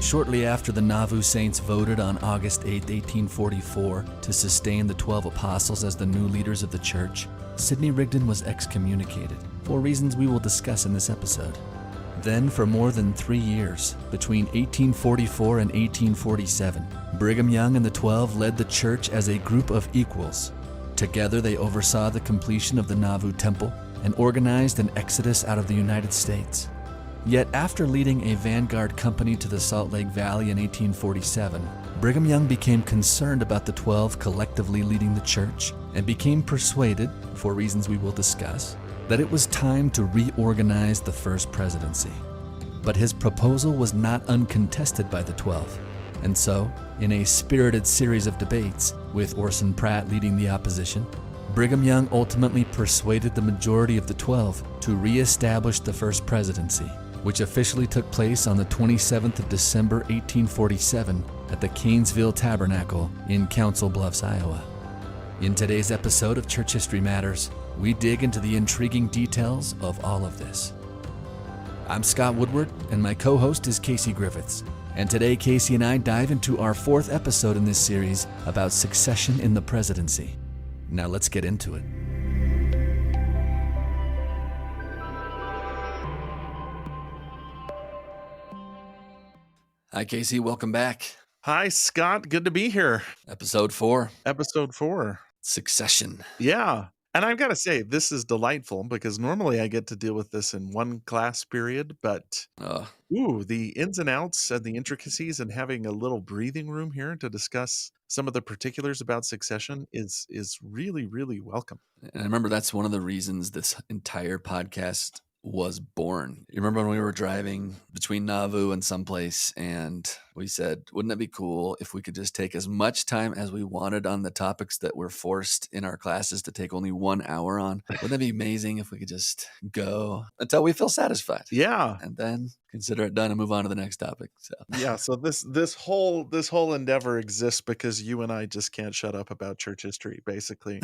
Shortly after the Nauvoo Saints voted on August 8, 1844, to sustain the 12 apostles as the new leaders of the church, Sidney Rigdon was excommunicated, for reasons we will discuss in this episode. Then, for more than 3 years, between 1844 and 1847, Brigham Young and the 12 led the church as a group of equals. Together, they oversaw the completion of the Nauvoo Temple and organized an exodus out of the United States. Yet after leading a vanguard company to the Salt Lake Valley in 1847, Brigham Young became concerned about the 12 collectively leading the church and became persuaded, for reasons we will discuss, that it was time to reorganize the First Presidency. But his proposal was not uncontested by the 12, and so, in a spirited series of debates, with Orson Pratt leading the opposition, Brigham Young ultimately persuaded the majority of the 12 to reestablish the First Presidency, which officially took place on the 27th of December 1847 at the Kanesville Tabernacle in Council Bluffs, Iowa. In today's episode of Church History Matters, we dig into the intriguing details of all of this. I'm Scott Woodward, and my co-host is Casey Griffiths. And today, Casey and I dive into our 4th episode in this series about succession in the presidency. Now let's get into it. Hi, Casey. Welcome back. Hi, Scott. Good to be here. Episode 4. Episode 4. Succession. Yeah. And I've got to say, this is delightful because normally I get to deal with this in one class period, but the ins and outs and the intricacies and having a little breathing room here to discuss some of the particulars about succession is really, really welcome. And I remember that's one of the reasons this entire podcast was born. You remember when we were driving between Nauvoo and someplace and we said, wouldn't it be cool if we could just take as much time as we wanted on the topics that we're forced in our classes to take only 1 hour on? Wouldn't that be amazing if we could just go until we feel satisfied? Yeah. And then consider it done and move on to the next topic. So this whole endeavor exists because you and I just can't shut up about church history, basically.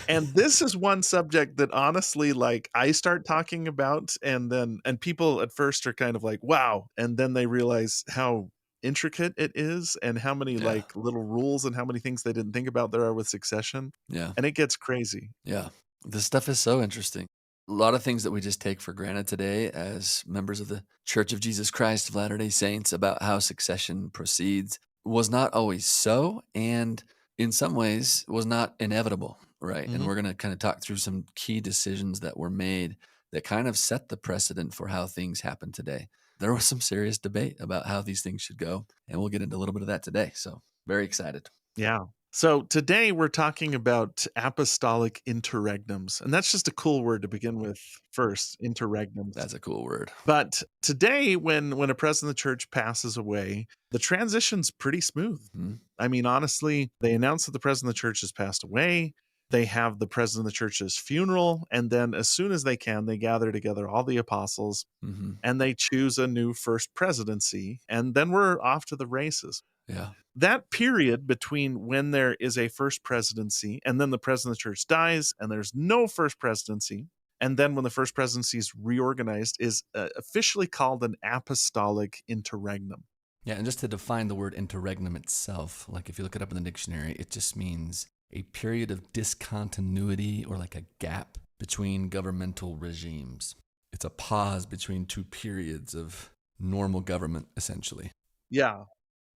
And this is one subject that honestly, like, I start talking about and people at first are kind of like, wow, and then they realize how intricate it is and how many like little rules and how many things they didn't think about there are with succession. Yeah. And it gets crazy. Yeah. This stuff is so interesting. A lot of things that we just take for granted today as members of the Church of Jesus Christ of Latter-day Saints about how succession proceeds was not always so, and in some ways was not inevitable, right? Mm-hmm. And we're going to kind of talk through some key decisions that were made that kind of set the precedent for how things happen today. There was some serious debate about how these things should go, and we'll get into a little bit of that today. So very excited. Yeah. So today we're talking about apostolic interregnums, and that's just a cool word to begin with first, interregnums. That's a cool word. But today, when a president of the church passes away, the transition's pretty smooth. Mm-hmm. I mean, honestly, they announce that the president of the church has passed away. They have the president of the church's funeral, and then as soon as they can, they gather together all the apostles, and they choose a new first presidency, and then we're off to the races. Yeah. That period between when there is a first presidency and then the president of the church dies and there's no first presidency, and then when the first presidency is reorganized, is officially called an apostolic interregnum. Yeah, and just to define the word interregnum itself, like if you look it up in the dictionary, it just means a period of discontinuity or like a gap between governmental regimes. It's a pause between two periods of normal government, essentially. Yeah.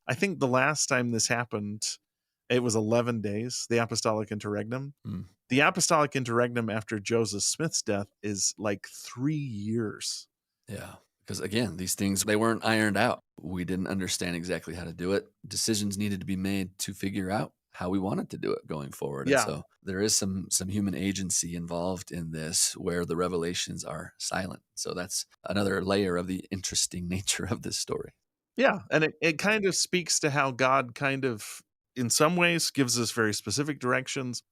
I think the last time this happened, it was 11 days, the apostolic interregnum. The apostolic interregnum after Joseph Smith's death is like 3 years. Yeah. Because again, these things, they weren't ironed out. We didn't understand exactly how to do it. Decisions needed to be made to figure out how we wanted to do it going forward. Yeah. And so there is some human agency involved in this where the revelations are silent. So that's another layer of the interesting nature of this story. Yeah. And it kind of speaks to how God kind of, in some ways, gives us very specific directions.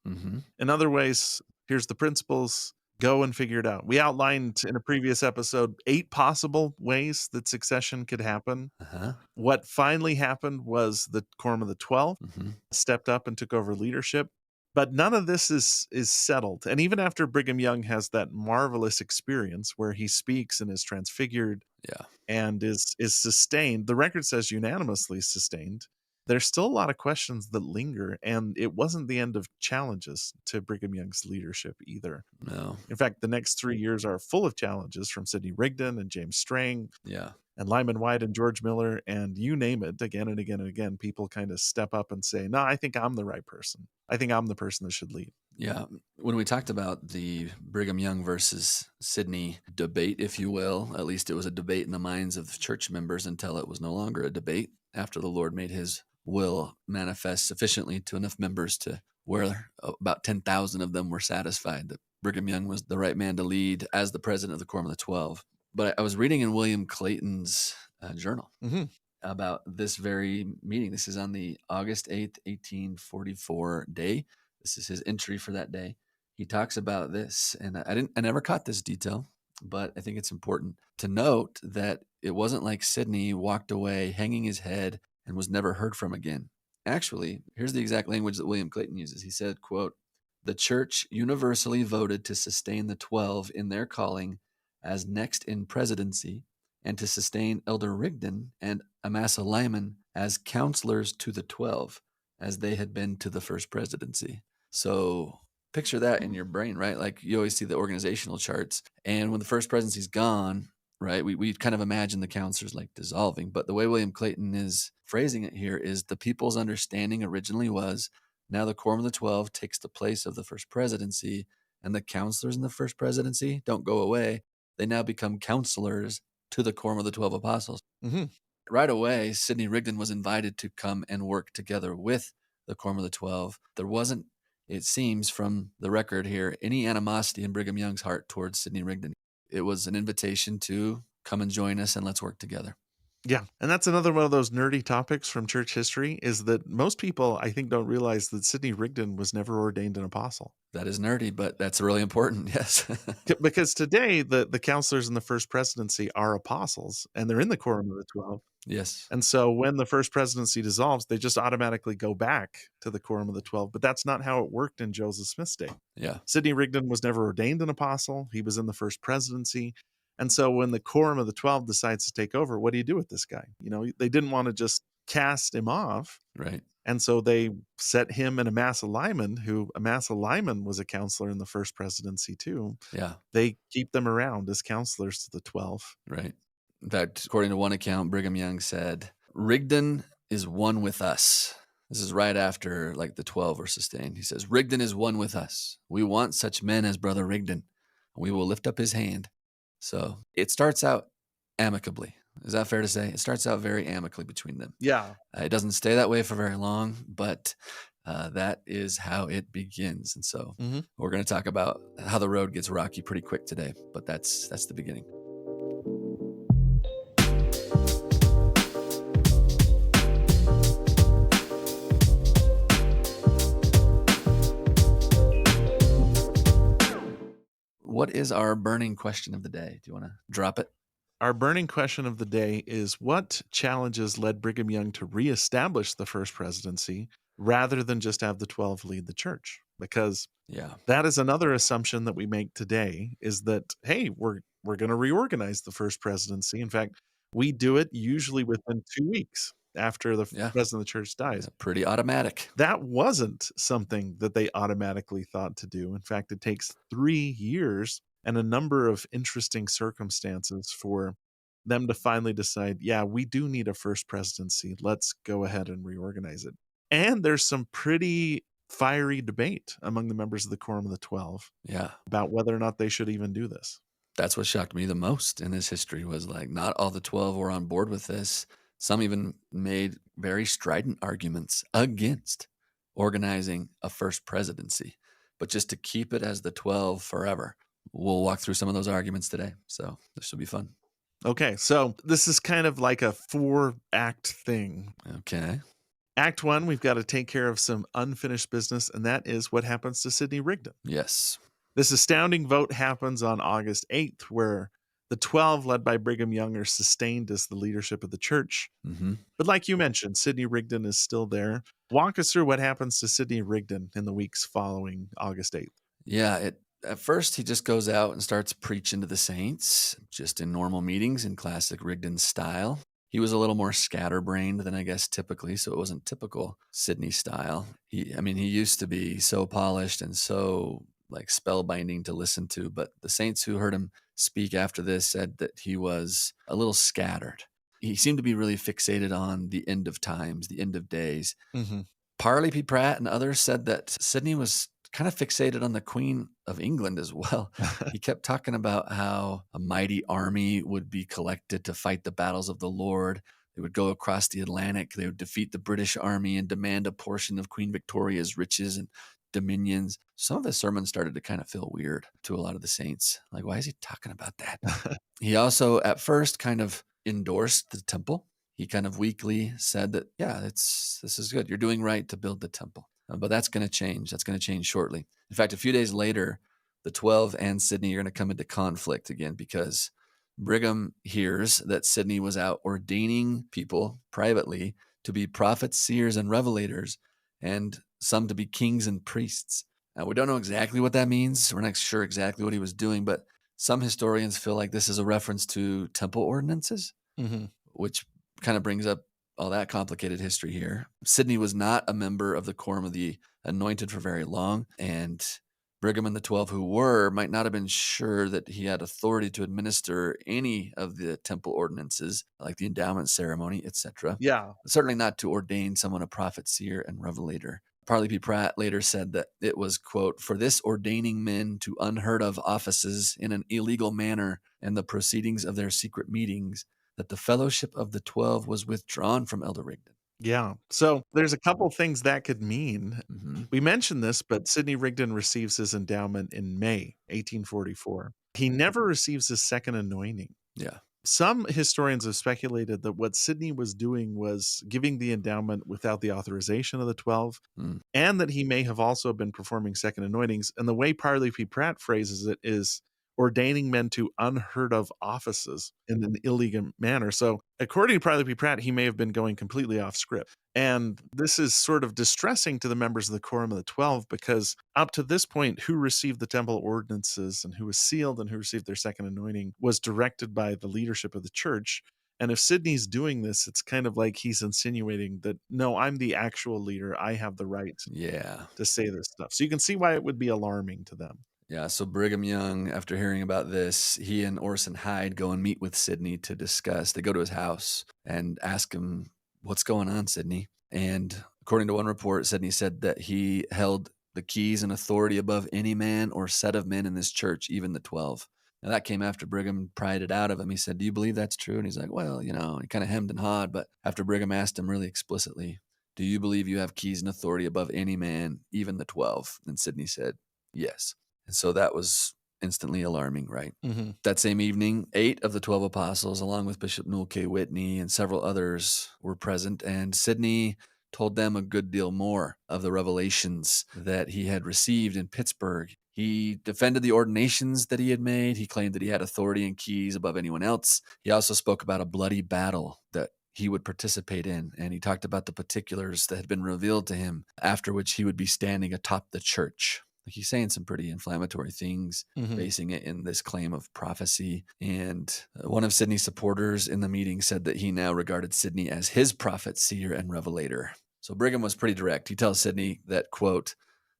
In other ways, here's the principles. Go and figure it out. We outlined in a previous episode 8 possible ways that succession could happen. What finally happened was the Quorum of the 12 stepped up and took over leadership. But none of this is settled. And even after Brigham Young has that marvelous experience where he speaks and is transfigured Yeah. and is sustained, the record says unanimously sustained. There's still a lot of questions that linger, and it wasn't the end of challenges to Brigham Young's leadership either. No. In fact, the next 3 years are full of challenges from Sidney Rigdon and James Strang Yeah. and Lyman White and George Miller, and you name it, again and again and again, people kind of step up and say, "No, I think I'm the right person. I think I'm the person that should lead." Yeah. When we talked about the Brigham Young versus Sidney debate, if you will, at least it was a debate in the minds of the church members until it was no longer a debate after the Lord made his will manifest sufficiently to enough members to where about 10,000 of them were satisfied that Brigham Young was the right man to lead as the president of the Quorum of the 12. But I was reading in William Clayton's journal Mhm. about this very meeting. This is on the August 8th, 1844 day. This is his entry for that day. He talks about this, and I never caught this detail, but I think it's important to note that it wasn't like Sidney walked away hanging his head and was never heard from again. Actually, here's the exact language that William Clayton uses. He said, quote, "The church universally voted to sustain the 12 in their calling as next in presidency, and to sustain Elder Rigdon and Amasa Lyman as counselors to the 12, as they had been to the First Presidency." So picture that in your brain, right? Like you always see the organizational charts. And when the First Presidency's gone, right, we kind of imagine the counselors like dissolving. But the way William Clayton is phrasing it here is the people's understanding originally was now the Quorum of the 12 takes the place of the First Presidency, and the counselors in the First Presidency don't go away. They now become counselors to the Quorum of the 12 Apostles. Mhm. Right away, Sidney Rigdon was invited to come and work together with the Quorum of the 12. There wasn't, it seems from the record here, any animosity in Brigham Young's heart towards Sidney Rigdon. It was an invitation to come and join us and let's work together. Yeah, and that's another one of those nerdy topics from church history is that most people, I think, don't realize that Sidney Rigdon was never ordained an apostle. That is nerdy, but that's really important. Yes. Because today, the counselors in the First Presidency are apostles, and they're in the Quorum of the 12. Yes. And so when the First Presidency dissolves, they just automatically go back to the Quorum of the 12. But that's not how it worked in Joseph Smith's day. Yeah. Sidney Rigdon was never ordained an apostle. He was in the First Presidency. And so when the Quorum of the 12 decides to take over, what do you do with this guy? You know, they didn't want to just cast him off. Right. And so they set him and Amasa Lyman, who Amasa Lyman was a counselor in the First Presidency too. Yeah. They keep them around as counselors to the 12. Right. In fact, according to one account, Brigham Young said, "Rigdon is one with us." This is right after like the 12 were sustained. He says, "Rigdon is one with us. We want such men as Brother Rigdon. We will lift up his hand." So it starts out amicably. Is that fair to say? It starts out very amicably between them. Yeah. It doesn't stay that way for very long, but that is how it begins. And so we're going to talk about how the road gets rocky pretty quick today, but that's the beginning. What is our burning question of the day? Do you want to drop it? Our burning question of the day is what challenges led Brigham Young to reestablish the First Presidency rather than just have the 12 lead the church? Because that is another assumption that we make today is that, hey, we're going to reorganize the First Presidency. In fact, we do it usually within 2 weeks after the president of the church dies. Pretty automatic. That wasn't something that they automatically thought to do. In fact, it takes 3 years and a number of interesting circumstances for them to finally decide, yeah, we do need a First Presidency. Let's go ahead and reorganize it. And there's some pretty fiery debate among the members of the Quorum of the 12 about whether or not they should even do this. That's what shocked me the most in this history was like not all the 12 were on board with this. Some even made very strident arguments against organizing a First Presidency, but just to keep it as the 12 forever. We'll walk through some of those arguments today, so this will be fun. Okay, so this is kind of like a 4-act thing. Okay. Act 1, we've got to take care of some unfinished business, and that is what happens to Sidney Rigdon. Yes. This astounding vote happens on August 8th, where The 12, led by Brigham Young, are sustained as the leadership of the church. Hmm. But like you mentioned, Sidney Rigdon is still there. Walk us through what happens to Sidney Rigdon in the weeks following August 8th. Yeah, at first he just goes out and starts preaching to the saints, just in normal meetings in classic Rigdon style. He was a little more scatterbrained than I guess typically, so it wasn't typical Sidney style. He used to be so polished and so like spellbinding to listen to, but the saints who heard him speak after this said that he was a little scattered. He seemed to be really fixated on the end of times, the end of days. Mhm. Parley P. Pratt and others said that Sidney was kind of fixated on the Queen of England as well. He kept talking about how a mighty army would be collected to fight the battles of the Lord. They would go across the Atlantic. They would defeat the British army and demand a portion of Queen Victoria's riches and dominions. Some of his sermons started to kind of feel weird to a lot of the saints. Like, why is he talking about that? He also, at first, kind of endorsed the temple. He kind of weakly said that, yeah, this is good. You're doing right to build the temple. But that's going to change. That's going to change shortly. In fact, a few days later, the 12 and Sidney are going to come into conflict again because Brigham hears that Sidney was out ordaining people privately to be prophets, seers, and revelators, and some to be kings and priests. Now, we don't know exactly what that means. We're not sure exactly what he was doing, but some historians feel like this is a reference to temple ordinances, Mhm. which kind of brings up all that complicated history here. Sidney was not a member of the Quorum of the Anointed for very long, and Brigham and the 12 who were might not have been sure that he had authority to administer any of the temple ordinances, like the endowment ceremony, etc. Yeah. Certainly not to ordain someone a prophet, seer, and revelator. Parley P. Pratt later said that it was, quote, for this ordaining men to unheard of offices in an illegal manner and the proceedings of their secret meetings, that the fellowship of the 12 was withdrawn from Elder Rigdon. Yeah. So there's a couple things that could mean. Hmm. We mentioned this, but Sidney Rigdon receives his endowment in May 1844. He never receives his second anointing. Yeah. Some historians have speculated that what Sidney was doing was giving the endowment without the authorization of the 12, Mm. and that he may have also been performing second anointings. And the way Parley P. Pratt phrases it is ordaining men to unheard of offices in an illegal manner. So, according to Parley P. Pratt, he may have been going completely off script. And this is sort of distressing to the members of the Quorum of the 12 because up to this point, who received the temple ordinances and who was sealed and who received their second anointing was directed by the leadership of the church. And if Sidney's doing this, it's kind of like he's insinuating that, no, I'm the actual leader. I have the right Yeah. to say this stuff. So you can see why it would be alarming to them. Yeah. So Brigham Young, after hearing about this, he and Orson Hyde go and meet with Sidney to discuss. They go to his house and ask him, what's going on, Sidney? And according to one report, Sidney said that he held the keys and authority above any man or set of men in this church, even the 12. Now, that came after Brigham pried it out of him. He said, do you believe that's true? And he's like, well, he kind of hemmed and hawed. But after Brigham asked him really explicitly, do you believe you have keys and authority above any man, even the 12? And Sidney said, yes. And so that was instantly alarming, right? Mhm. That same evening, 8 of the 12 apostles, along with Bishop Newell K. Whitney and several others, were present, and Sidney told them a good deal more of the revelations that he had received in Pittsburgh. He defended the ordinations that he had made. He claimed that he had authority and keys above anyone else. He also spoke about a bloody battle that he would participate in, and he talked about the particulars that had been revealed to him, after which he would be standing atop the church. Like, he's saying some pretty inflammatory things, Mhm. basing it in this claim of prophecy. And one of Sidney's supporters in the meeting said that he now regarded Sidney as his prophet, seer, and revelator. So Brigham was pretty direct. He tells Sidney that, quote,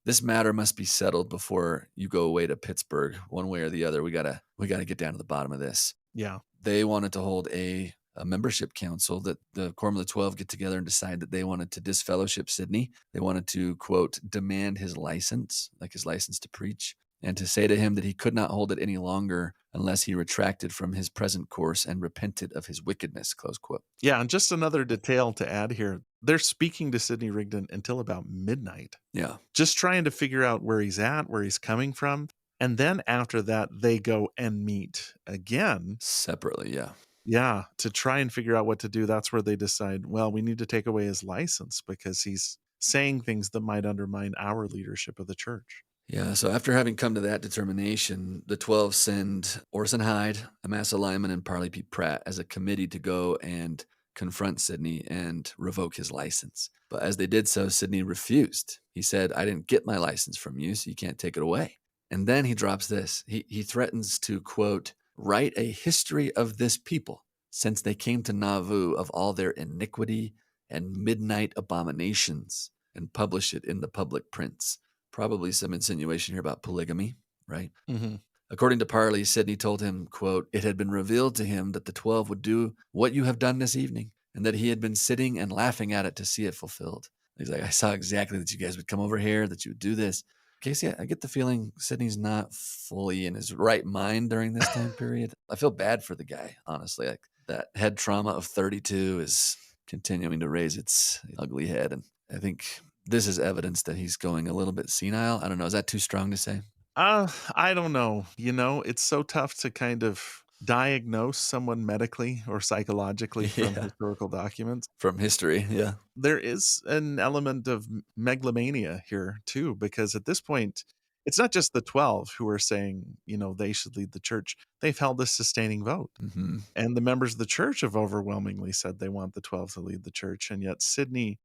this matter must be settled before you go away to Pittsburgh, one way or the other. We gotta get down to the bottom of this. Yeah. They wanted to hold a membership council, that the Quorum of the 12 get together and decide that they wanted to disfellowship Sidney. They wanted to, quote, demand his license, like his license to preach, and to say to him that he could not hold it any longer unless he retracted from his present course and repented of his wickedness, close quote. Yeah, and just another detail to add here. They're speaking to Sidney Rigdon until about midnight, Yeah. just trying to figure out where he's at, where he's coming from. And then after that, they go and meet again. Separately, yeah. Yeah, to try and figure out what to do. That's where they decide, well, we need to take away his license because he's saying things that might undermine our leadership of the church. Yeah, so after having come to that determination, the 12 send Orson Hyde, Amasa Lyman, and Parley P. Pratt as a committee to go and confront Sidney and revoke his license. But as they did so, Sidney refused. He said, I didn't get my license from you, so you can't take it away. And then he drops this. He threatens to, quote, write a history of this people since they came to Nauvoo of all their iniquity and midnight abominations and publish it in the public prints. Probably some insinuation here about polygamy, right? Mm-hmm. According to Parley, Sidney told him, quote, it had been revealed to him that the 12 would do what you have done this evening, and that he had been sitting and laughing at it to see it fulfilled. He's like, I saw exactly that you guys would come over here, that you would do this. Casey, I get the feeling Sidney's not fully in his right mind during this time period. I feel bad for the guy, honestly. Like that head trauma of 32 is continuing to raise its ugly head. And I think this is evidence that he's going a little bit senile. I don't know. Is that too strong to say? I don't know. It's so tough to kind of diagnose someone medically or psychologically from Yeah. historical documents. From history, yeah. There is an element of megalomania here too, because at this point, it's not just the 12 who are saying, they should lead the church. They've held a sustaining vote. Mm-hmm. And the members of the church have overwhelmingly said they want the 12 to lead the church. And yet Sidney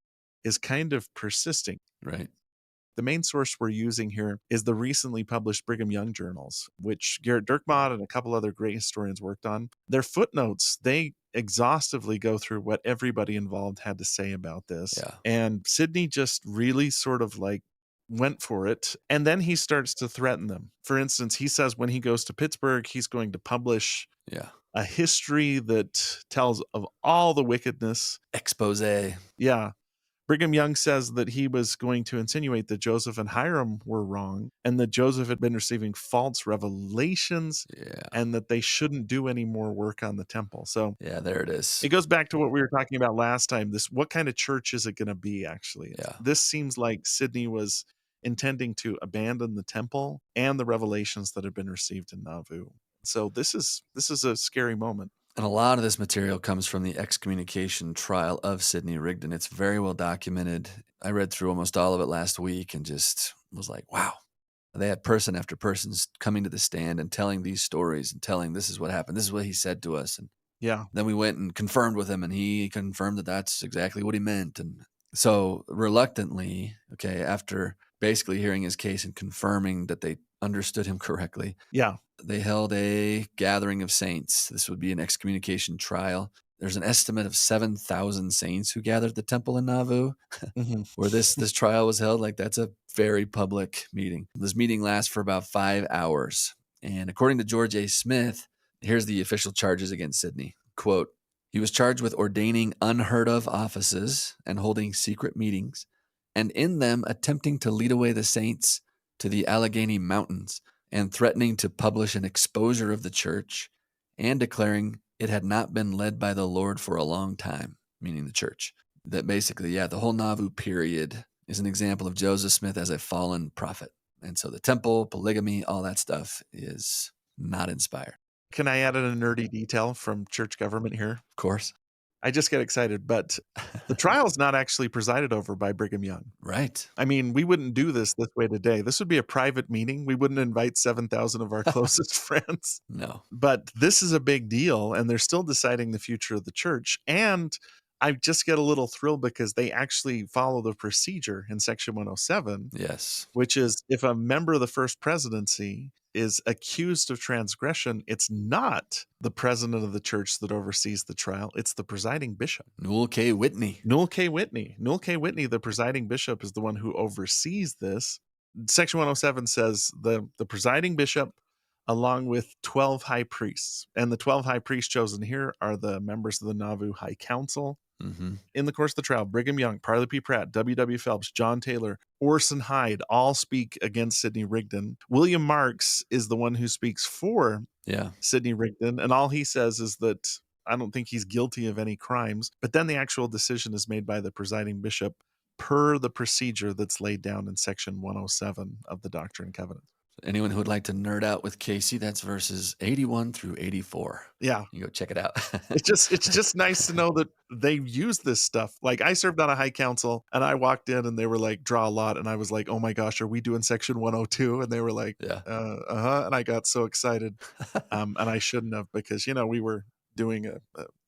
is kind of persisting. Right. The main source we're using here is the recently published Brigham Young journals, which Garrett Dirkmaat and a couple other great historians worked on. Their footnotes, they exhaustively go through what everybody involved had to say about this. Yeah. And Sidney just really sort of went for it. And then he starts to threaten them. For instance, he says when he goes to Pittsburgh, he's going to publish a history that tells of all the wickedness. Expose. Yeah. Brigham Young says that he was going to insinuate that Joseph and Hiram were wrong and that Joseph had been receiving false revelations and that they shouldn't do any more work on the temple. So yeah, there it is. It goes back to what we were talking about last time. What kind of church is it going to be, actually? Yeah. This seems like Sidney was intending to abandon the temple and the revelations that had been received in Nauvoo. So this is a scary moment. And a lot of this material comes from the excommunication trial of Sidney Rigdon. It's very well documented. I read through almost all of it last week and just was like, wow. They had person after person coming to the stand and telling these stories and telling this is what happened. This is what he said to us. And then we went and confirmed with him, and he confirmed that that's exactly what he meant. And so reluctantly, after basically hearing his case and confirming that they understood him correctly, they held a gathering of saints. This would be an excommunication trial. There's an estimate of 7,000 saints who gathered at the temple in Nauvoo where this trial was held. Like, that's a very public meeting. This meeting lasts for about 5 hours. And according to George A. Smith, here's the official charges against Sidney. Quote, he was charged with ordaining unheard of offices and holding secret meetings, and in them attempting to lead away the saints to the Allegheny Mountains, and threatening to publish an exposure of the church, and declaring it had not been led by the Lord for a long time, meaning the church. That basically, the whole Nauvoo period is an example of Joseph Smith as a fallen prophet. And so the temple, polygamy, all that stuff is not inspired. Can I add in a nerdy detail from church government here? Of course. I just get excited, but the trial is not actually presided over by Brigham Young. Right. I mean, we wouldn't do this way today. This would be a private meeting. We wouldn't invite 7,000 of our closest friends. No. But this is a big deal, and they're still deciding the future of the church. And I just get a little thrilled because they actually follow the procedure in Section 107. Yes. Which is, if a member of the First Presidency is accused of transgression, it's not the president of the church that oversees the trial. It's the presiding bishop. Newell K. Whitney. Newell K. Whitney, the presiding bishop, is the one who oversees this. Section 107 says the presiding bishop, along with 12 high priests. And the 12 high priests chosen here are the members of the Nauvoo High Council. In the course of the trial, Brigham Young, Parley P. Pratt, W.W. Phelps, John Taylor, Orson Hyde all speak against Sidney Rigdon. William Marks is the one who speaks for Sidney Rigdon, and all he says is that I don't think he's guilty of any crimes, but then the actual decision is made by the presiding bishop per the procedure that's laid down in Section 107 of the Doctrine and Covenants. Anyone who would like to nerd out with Casey, that's verses 81 through 84. Yeah. You go check it out. It's just nice to know that they use this stuff. Like, I served on a high council, and I walked in, and they were like, "Draw a lot," and I was like, "Oh my gosh, are we doing section 102?" And they were like, Yeah. uh-huh," and I got so excited, and I shouldn't have because, we were doing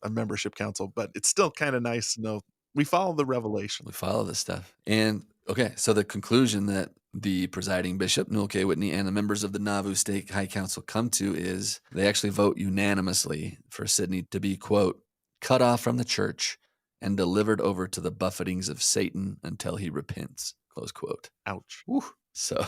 a membership council, but it's still kinda nice to know we follow the revelation. We follow this stuff. And okay, so the conclusion that the presiding bishop, Newell K. Whitney, and the members of the Nauvoo State High Council come to is they actually vote unanimously for Sidney to be, quote, cut off from the church and delivered over to the buffetings of Satan until he repents, close quote. Ouch. Whew. So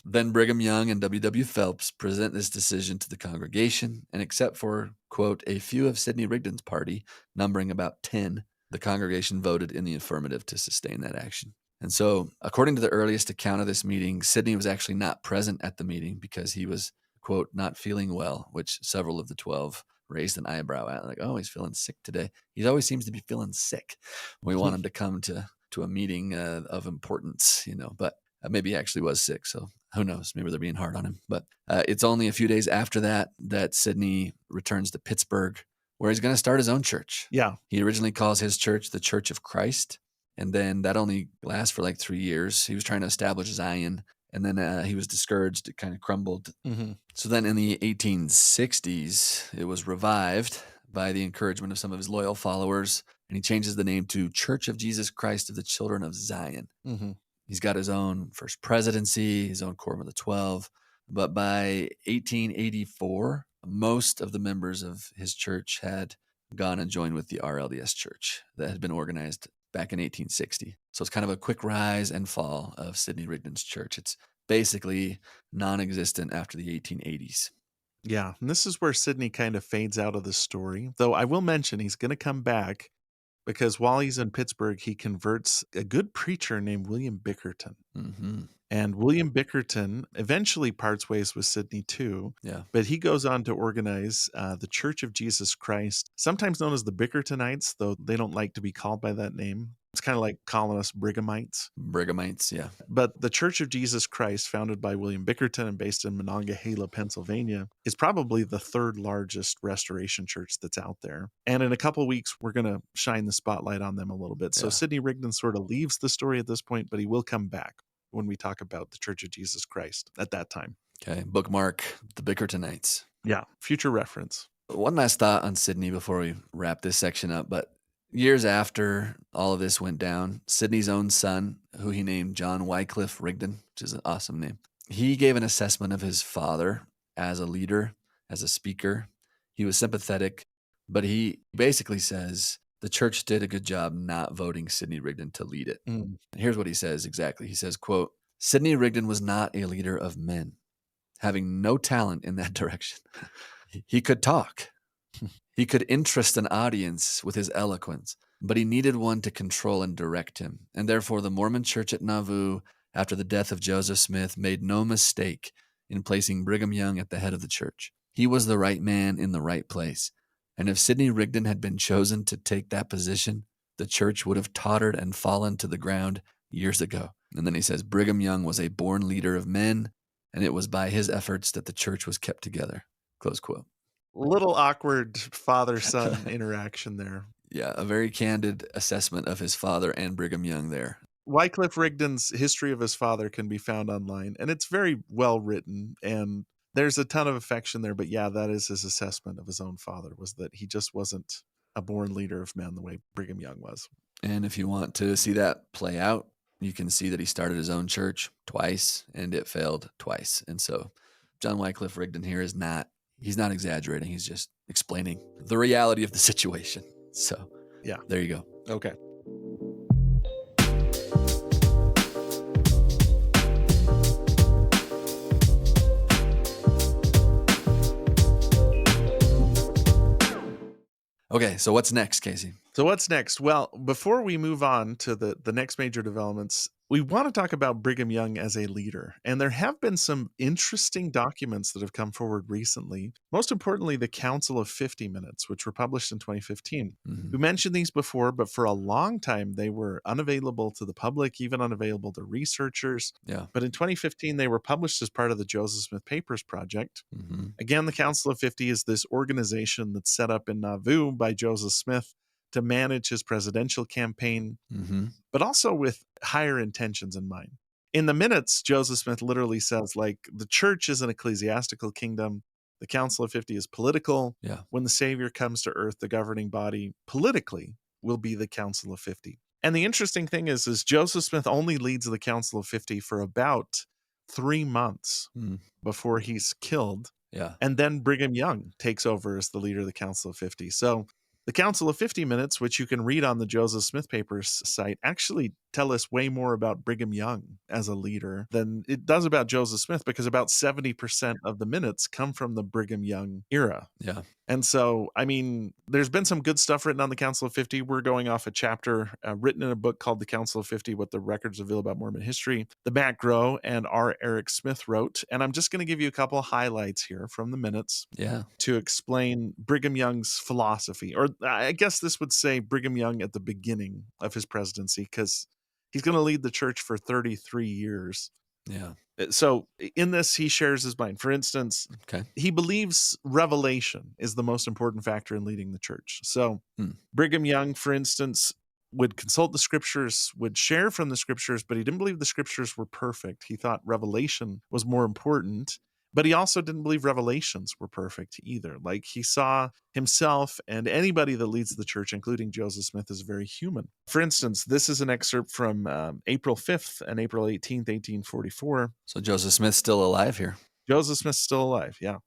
then Brigham Young and W. Phelps present this decision to the congregation, and except for, quote, a few of Sidney Rigdon's party, numbering about 10, the congregation voted in the affirmative to sustain that action. And so, according to the earliest account of this meeting, Sidney was actually not present at the meeting because he was, quote, not feeling well, which several of the 12 raised an eyebrow at, like, oh, he's feeling sick today. He always seems to be feeling sick. We want him to come to a meeting of importance, but maybe he actually was sick, so who knows? Maybe they're being hard on him. But it's only a few days after that Sidney returns to Pittsburgh, where he's going to start his own church. Yeah. He originally calls his church the Church of Christ, and then that only lasts for like 3 years. He was trying to establish Zion, and then he was discouraged. It kind of crumbled. Mm-hmm. So then in the 1860s, it was revived by the encouragement of some of his loyal followers, and he changes the name to Church of Jesus Christ of the Children of Zion. Mm-hmm. He's got his own First Presidency, his own Quorum of the 12. But by 1884, most of the members of his church had gone and joined with the RLDS church that had been organized back in 1860. So it's kind of a quick rise and fall of Sidney Rigdon's church. It's basically non-existent after the 1880s. Yeah, and this is where Sidney kind of fades out of the story, though I will mention he's going to come back because while he's in Pittsburgh, he converts a good preacher named William Bickerton. Mm-hmm. And William Bickerton eventually parts ways with Sidney too. Yeah. But he goes on to organize the Church of Jesus Christ, sometimes known as the Bickertonites, though they don't like to be called by that name. It's kind of like calling us Brighamites. Brighamites, yeah. But the Church of Jesus Christ, founded by William Bickerton and based in Monongahela, Pennsylvania, is probably the third largest restoration church that's out there. And in a couple of weeks, we're going to shine the spotlight on them a little bit. So Yeah. Sidney Rigdon sort of leaves the story at this point, but he will come back when we talk about the Church of Jesus Christ at that time. Okay, bookmark the Bickertonites. Yeah, future reference. One last thought on Sidney before we wrap this section up, but years after all of this went down, Sidney's own son, who he named John Wycliffe Rigdon, which is an awesome name, he gave an assessment of his father as a leader, as a speaker. He was sympathetic, but he basically says the church did a good job not voting Sidney Rigdon to lead it. Mm. Here's what he says exactly. He says, quote, Sidney Rigdon was not a leader of men, having no talent in that direction. He could talk. He could interest an audience with his eloquence, but he needed one to control and direct him. And therefore, the Mormon church at Nauvoo, after the death of Joseph Smith, made no mistake in placing Brigham Young at the head of the church. He was the right man in the right place. And if Sidney Rigdon had been chosen to take that position, the church would have tottered and fallen to the ground years ago. And then he says, Brigham Young was a born leader of men, and it was by his efforts that the church was kept together. Close quote. Little awkward father-son interaction there. Yeah, a very candid assessment of his father and Brigham Young there. Wycliffe Rigdon's history of his father can be found online, and it's very well written, and there's a ton of affection there. But yeah, that is his assessment of his own father, was that he just wasn't a born leader of men the way Brigham Young was. And if you want to see that play out, you can see that he started his own church twice, and it failed twice. And so John Wycliffe Rigdon here he's not exaggerating. He's just explaining the reality of the situation. So yeah, there you go. Okay. Okay, so what's next, Casey? So what's next? Well, before we move on to the next major developments, We want to talk about Brigham Young as a leader, and there have been some interesting documents that have come forward recently. Most importantly, the Council of 50 Minutes, which were published in 2015. Mhm. We mentioned these before, but for a long time, they were unavailable to the public, even unavailable to researchers. Yeah. But in 2015, they were published as part of the Joseph Smith Papers Project. Mhm. Again, the Council of 50 is this organization that's set up in Nauvoo by Joseph Smith to manage his presidential campaign, Mhm. but also with higher intentions in mind. In the minutes, Joseph Smith literally says, like, the church is an ecclesiastical kingdom. The Council of 50 is political. Yeah. When the Savior comes to earth, the governing body politically will be the Council of 50. And the interesting thing is Joseph Smith only leads the Council of 50 for about 3 months Mm. before he's killed. Yeah. And then Brigham Young takes over as the leader of the Council of 50. So the Council of 50 Minutes, which you can read on the Joseph Smith Papers site, actually tell us way more about Brigham Young as a leader than it does about Joseph Smith, because about 70% of the minutes come from the Brigham Young era. Yeah. And so, I mean, there's been some good stuff written on the Council of 50. We're going off a chapter written in a book called The Council of 50, What the Records Reveal About Mormon History, that Matt Groh and R. Eric Smith wrote. And I'm just going to give you a couple of highlights here from the minutes Yeah. to explain Brigham Young's philosophy. Or I guess this would say Brigham Young at the beginning of his presidency, because he's going to lead the church for 33 years. Yeah. So in this, he shares his mind. For instance, Okay. he believes revelation is the most important factor in leading the church. So Hmm. Brigham Young, for instance, would consult the scriptures, would share from the scriptures, but he didn't believe the scriptures were perfect. He thought revelation was more important, but he also didn't believe revelations were perfect either. Like, he saw himself and anybody that leads the church, including Joseph Smith, as very human. For instance, this is an excerpt from April 5th and April 18th, 1844. So Joseph Smith's still alive here. Joseph Smith's still alive, yeah.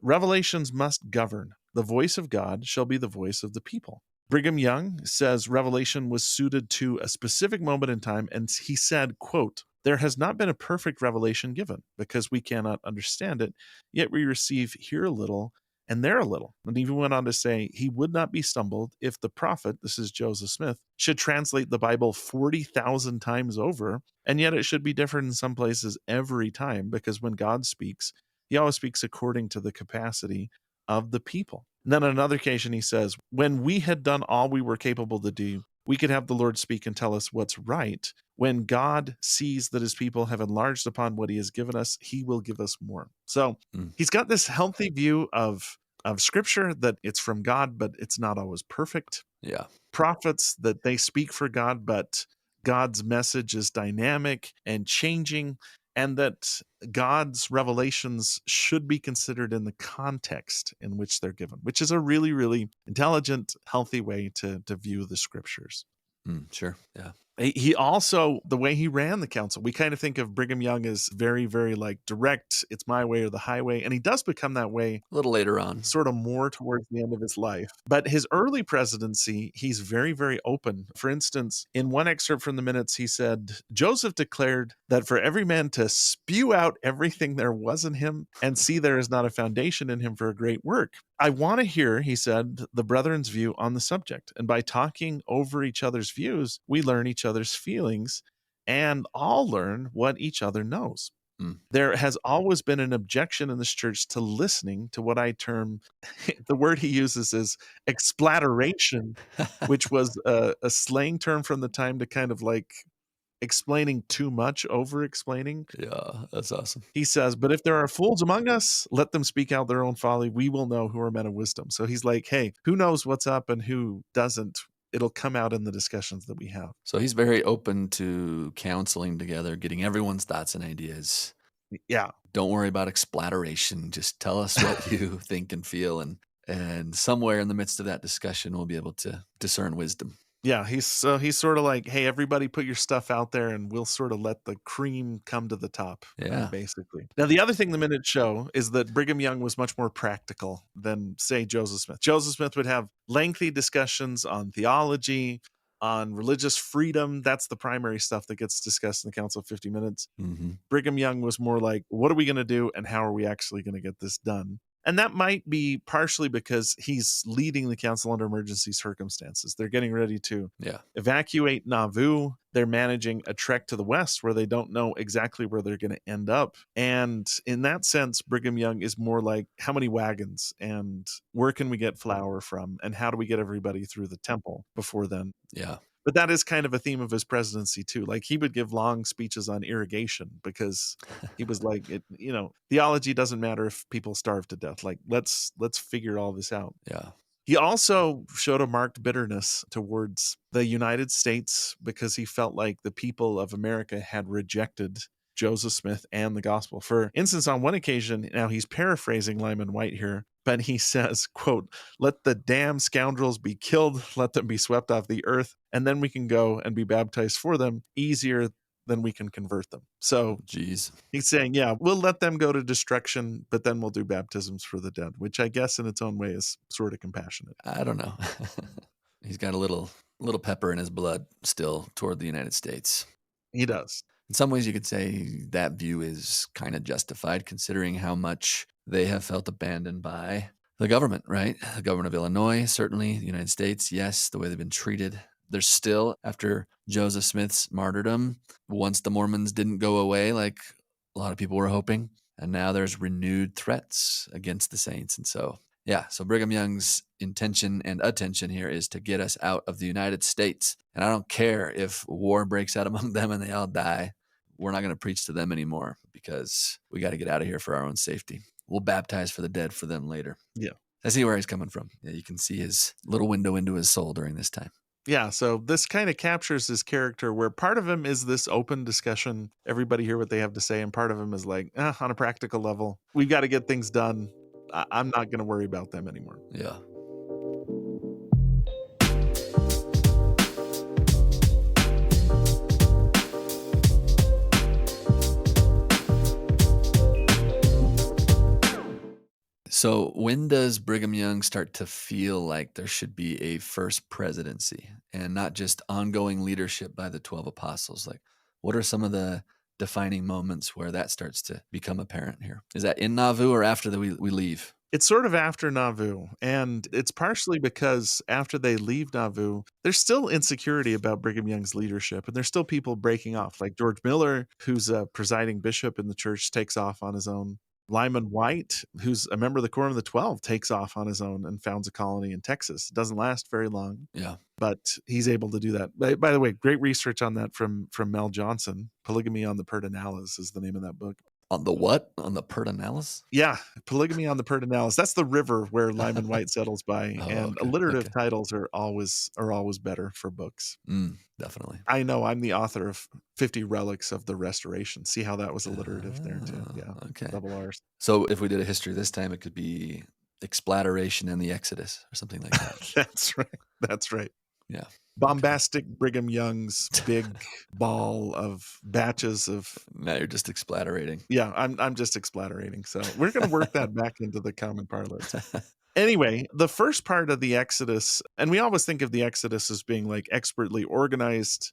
Revelations must govern. The voice of God shall be the voice of the people. Brigham Young says revelation was suited to a specific moment in time, and he said, quote, "There has not been a perfect revelation given, because we cannot understand it, yet we receive here a little and there a little." And he even went on to say he would not be stumbled if the prophet, this is Joseph Smith, should translate the Bible 40,000 times over, and yet it should be different in some places every time, because when God speaks, he always speaks according to the capacity of the people. And then on another occasion, he says, when we had done all we were capable to do, we could have the Lord speak and tell us what's right. When God sees that his people have enlarged upon what he has given us, he will give us more. So he's got this healthy view of scripture, that it's from God, but it's not always perfect. Yeah. Prophets, that they speak for God, but God's message is dynamic and changing, and that God's revelations should be considered in the context in which they're given, which is a really, really intelligent, healthy way to view the scriptures. Sure. Yeah. He also, the way he ran the council, we kind of think of Brigham Young as very, very like direct, it's my way or the highway. And he does become that way A little later on. sort of more towards the end of his life. But his early presidency, he's very, very open. For instance, in one excerpt from the minutes, he said, Joseph declared that for every man to spew out everything there was in him and see there is not a foundation in him for a great work. I want to hear, he said, the brethren's view on the subject. And by talking over each other's views, we learn each other's feelings and all learn what each other knows. There has always been an objection in this church to listening to what I term, the word he uses is explatteration, which was a slang term from the time to kind of like explaining too much, over explaining. Yeah, that's awesome. He says, but if there are fools among us, let them speak out their own folly. We will know who are men of wisdom. So he's like, hey, who knows what's up and who doesn't? It'll come out in the discussions that we have. So he's very open to counseling together, getting everyone's thoughts and ideas. Yeah. Don't worry about explatteration. Just tell us what you think and feel. And somewhere in the midst of that discussion, we'll be able to discern wisdom. Yeah, he's sort of like, hey, everybody put your stuff out there and we'll sort of let the cream come to the top, Yeah. basically. Now, the other thing the minutes show is that Brigham Young was much more practical than, say, Joseph Smith. Joseph Smith would have lengthy discussions on theology, on religious freedom. That's the primary stuff that gets discussed in the Council of 50 Minutes. Brigham Young was more like, what are we going to do and how are we actually going to get this done? And that might be partially because he's leading the council under emergency circumstances. They're getting ready to evacuate Nauvoo. They're managing a trek to the west where they don't know exactly where they're going to end up. And in that sense, Brigham Young is more like, how many wagons and where can we get flour from and how do we get everybody through the temple before then? Yeah. But that is kind of a theme of his presidency too. Like he would give long speeches on irrigation because he was like, theology doesn't matter if people starve to death. Like let's figure all this out. Yeah. He also showed a marked bitterness towards the United States because he felt like the people of America had rejected Joseph Smith and the gospel. For instance, on one occasion, now he's paraphrasing Lyman White here, but he says, quote, "Let the damn scoundrels be killed, let them be swept off the earth, and then we can go and be baptized for them easier than we can convert them." So Jeez. he's saying, yeah, we'll let them go to destruction, but then we'll do baptisms for the dead, which I guess in its own way is sort of compassionate. I don't know. He's got a little pepper in his blood still toward the United States. He does. In some ways, you could say that view is kind of justified considering how much they have felt abandoned by the government, right? The government of Illinois, certainly, the United States, yes, the way they've been treated. There's still, after Joseph Smith's martyrdom, once the Mormons didn't go away like a lot of people were hoping, and now there's renewed threats against the Saints. And so, yeah, so Brigham Young's intention and attention here is to get us out of the United States. And I don't care if war breaks out among them and they all die. We're not going to preach to them anymore because we got to get out of here for our own safety. We'll baptize for the dead for them later. Yeah. I see where he's coming from. Yeah, you can see his little window into his soul during this time. Yeah, so this kind of captures his character where part of him is this open discussion, everybody hear what they have to say, and part of him is like, on a practical level, we've got to get things done. I'm not going to worry about them anymore. Yeah. So when does Brigham Young start to feel like there should be a first presidency and not just ongoing leadership by the 12 apostles? Like, what are some of the defining moments where that starts to become apparent here? Is that in Nauvoo or after we leave? It's sort of after Nauvoo, and it's partially because after they leave Nauvoo, there's still insecurity about Brigham Young's leadership, and there's still people breaking off. Like George Miller, who's a presiding bishop in the church, takes off on his own. Lyman White, who's a member of the Quorum of the 12, takes off on his own and founds a colony in Texas. It doesn't last very long. Yeah. But he's able to do that. By the way, great research on that from Mel Johnson. Polygamy on the Pedernales is the name of that book. On the what? On the Pedernales? Yeah, Polygamy on the Pedernales. That's the river where Lyman White settles by. And okay, alliterative titles are always better for books. Definitely. I know I'm the author of 50 Relics of the Restoration. See how that was alliterative there too. Yeah. Okay. Double R's. So if we did a history this time, it could be exploration and the Exodus or something like that. That's right. That's right. Yeah. Bombastic Brigham Young's big ball of batches of. Now you're just explatterating. Yeah, I'm just explatterating. So we're going to work that back into the common parlance. Anyway, the first part of the Exodus, and we always think of the Exodus as being like expertly organized,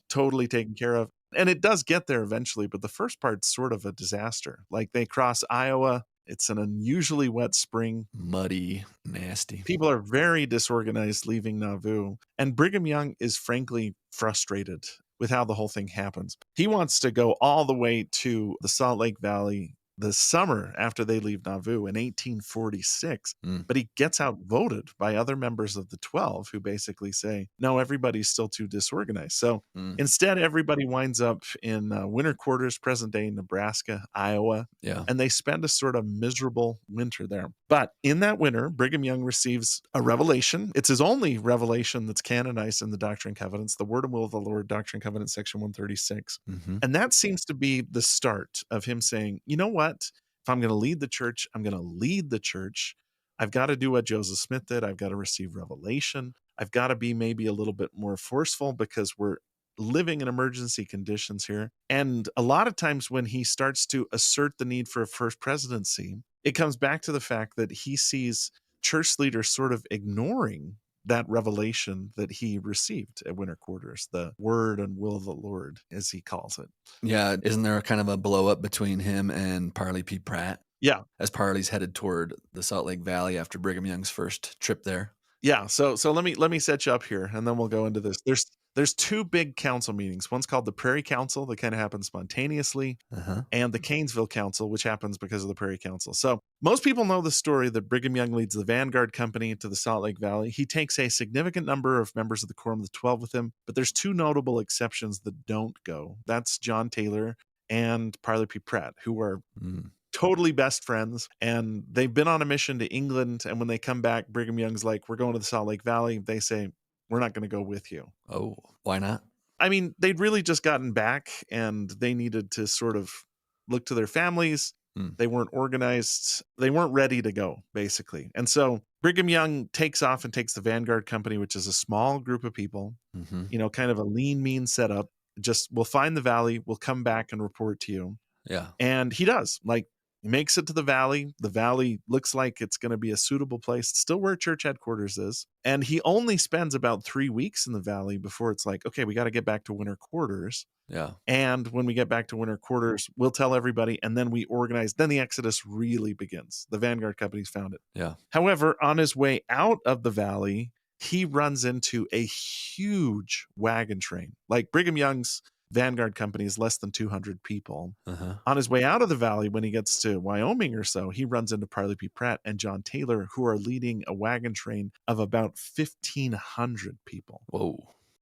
totally taken care of. And it does get there eventually, but the first part's sort of a disaster. Like they cross Iowa. It's an unusually wet spring. Muddy, nasty. People are very disorganized leaving Nauvoo. And Brigham Young is frankly frustrated with how the whole thing happens. He wants to go all the way to the Salt Lake Valley the summer after they leave Nauvoo in 1846, but he gets outvoted by other members of the 12 who basically say, no, everybody's still too disorganized. So instead, everybody winds up in winter quarters, present day Nebraska, Iowa, and they spend a sort of miserable winter there. But in that winter, Brigham Young receives a revelation. It's his only revelation that's canonized in the Doctrine and Covenants, the Word and Will of the Lord, Doctrine and Covenants, section 136. And that seems to be the start of him saying, you know what? If I'm going to lead the church, I'm going to lead the church. I've got to do what Joseph Smith did. I've got to receive revelation. I've got to be maybe a little bit more forceful because we're living in emergency conditions here. And a lot of times when he starts to assert the need for a first presidency, it comes back to the fact that he sees church leaders sort of ignoring that revelation that he received at winter quarters, the word and will of the Lord, as he calls it. Yeah. Isn't there kind of a blow up between him and Parley P. Pratt? Yeah. As Parley's headed toward the Salt Lake Valley after Brigham Young's first trip there. Yeah. So let me set you up here and then we'll go into this. There's two big council meetings. One's called the Prairie Council that kind of happens spontaneously, and the Kanesville Council, which happens because of the Prairie Council. So most people know the story that Brigham Young leads the Vanguard Company to the Salt Lake Valley. He takes a significant number of members of the Quorum of the 12 with him, but there's two notable exceptions that don't go. That's John Taylor and Parley P. Pratt, who are totally best friends, and they've been on a mission to England, and when they come back, Brigham Young's like, we're going to the Salt Lake Valley. They say, we're not going to go with you. Oh, why not? I mean, they'd really just gotten back, and they needed to sort of look to their families. They weren't organized. They weren't ready to go, basically. And so Brigham Young takes off and takes the Vanguard Company, which is a small group of people, kind of a lean, mean setup. Just, we'll find the valley, we'll come back and report to you. Yeah. And he does. Like, he makes it to the valley. The valley looks like it's going to be a suitable place. It's still where church headquarters is. And he only spends about 3 weeks in the valley before it's like, okay, we got to get back to winter quarters. Yeah. And when we get back to winter quarters, we'll tell everybody, and then we organize. Then the exodus really begins. The Vanguard Company's found it. Yeah. However, on his way out of the valley, he runs into a huge wagon train. Like, Brigham Young's Vanguard Company is less than 200 people. On his way out of the valley, when he gets to Wyoming or so, he runs into Parley P. Pratt and John Taylor, who are leading a wagon train of about 1,500 people. Whoa.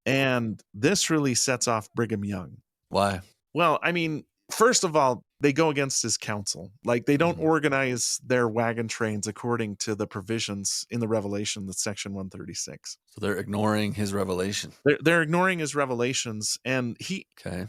And this really sets off Brigham Young. Why? Well, I mean, first of all, they go against his counsel. Like, they don't organize their wagon trains according to the provisions in the Revelation, that's section 136. So they're ignoring his revelation. They're ignoring his revelations. And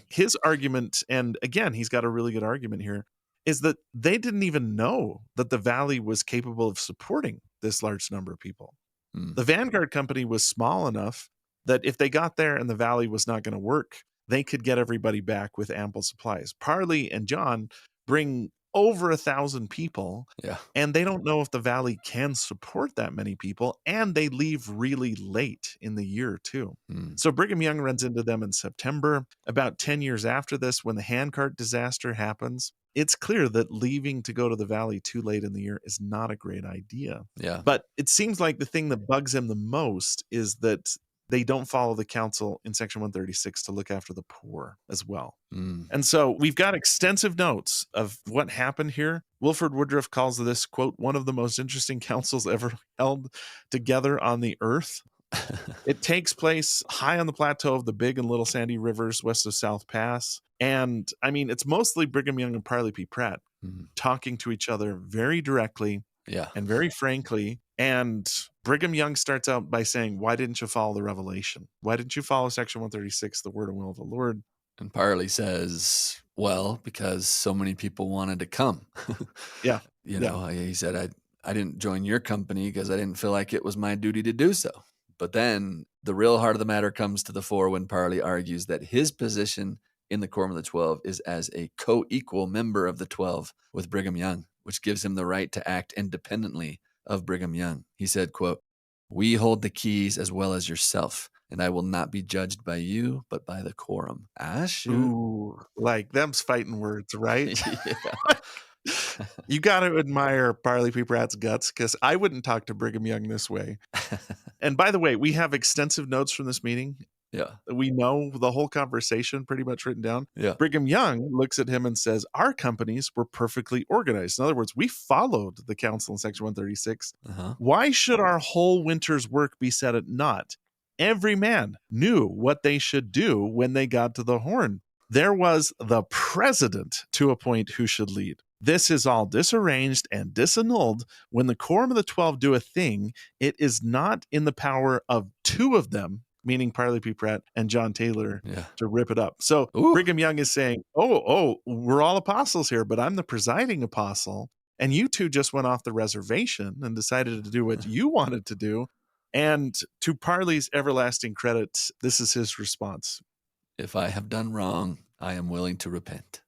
his argument, and again, he's got a really good argument here, is that they didn't even know that the valley was capable of supporting this large number of people. The Vanguard Company was small enough that if they got there and the valley was not going to work, they could get everybody back with ample supplies. Parley and John bring over 1,000 people, and they don't know if the valley can support that many people, and they leave really late in the year too. So Brigham Young runs into them in September. About 10 years after this, when the handcart disaster happens, it's clear that leaving to go to the valley too late in the year is not a great idea. Yeah. But it seems like the thing that bugs him the most is that they don't follow the council in section 136 to look after the poor as well. And so we've got extensive notes of what happened here. Wilford Woodruff calls this, quote, one of the most interesting councils ever held together on the earth. It takes place high on the plateau of the Big and Little Sandy Rivers west of South Pass. And I mean, it's mostly Brigham Young and Parley P. Pratt talking to each other very directly and very frankly. And Brigham Young starts out by saying, why didn't you follow the revelation? Why didn't you follow section 136, the word and will of the Lord? And Parley says, well, because so many people wanted to come. He said, I didn't join your company because I didn't feel like it was my duty to do so. But then the real heart of the matter comes to the fore when Parley argues that his position in the Quorum of the 12 is as a co-equal member of the 12 with Brigham Young, which gives him the right to act independently of Brigham Young. He said, quote, we hold the keys as well as yourself, and I will not be judged by you, but by the quorum. Ah, shoot. Ooh, like them's fighting words, right? You got to admire Parley P. Pratt's guts, because I wouldn't talk to Brigham Young this way. And by the way, we have extensive notes from this meeting. We know the whole conversation pretty much written down. Brigham Young looks at him and says, our companies were perfectly organized. In other words, we followed the council in section 136. Why should our whole winter's work be set at naught? Every man knew what they should do when they got to the horn. There was the president to appoint who should lead. This is all disarranged and disannulled. When the Quorum of the 12 do a thing, it is not in the power of two of them, meaning Parley P. Pratt and John Taylor, to rip it up. So Brigham Young is saying, we're all apostles here, but I'm the presiding apostle. And you two just went off the reservation and decided to do what you wanted to do. And to Parley's everlasting credit, this is his response. If I have done wrong, I am willing to repent.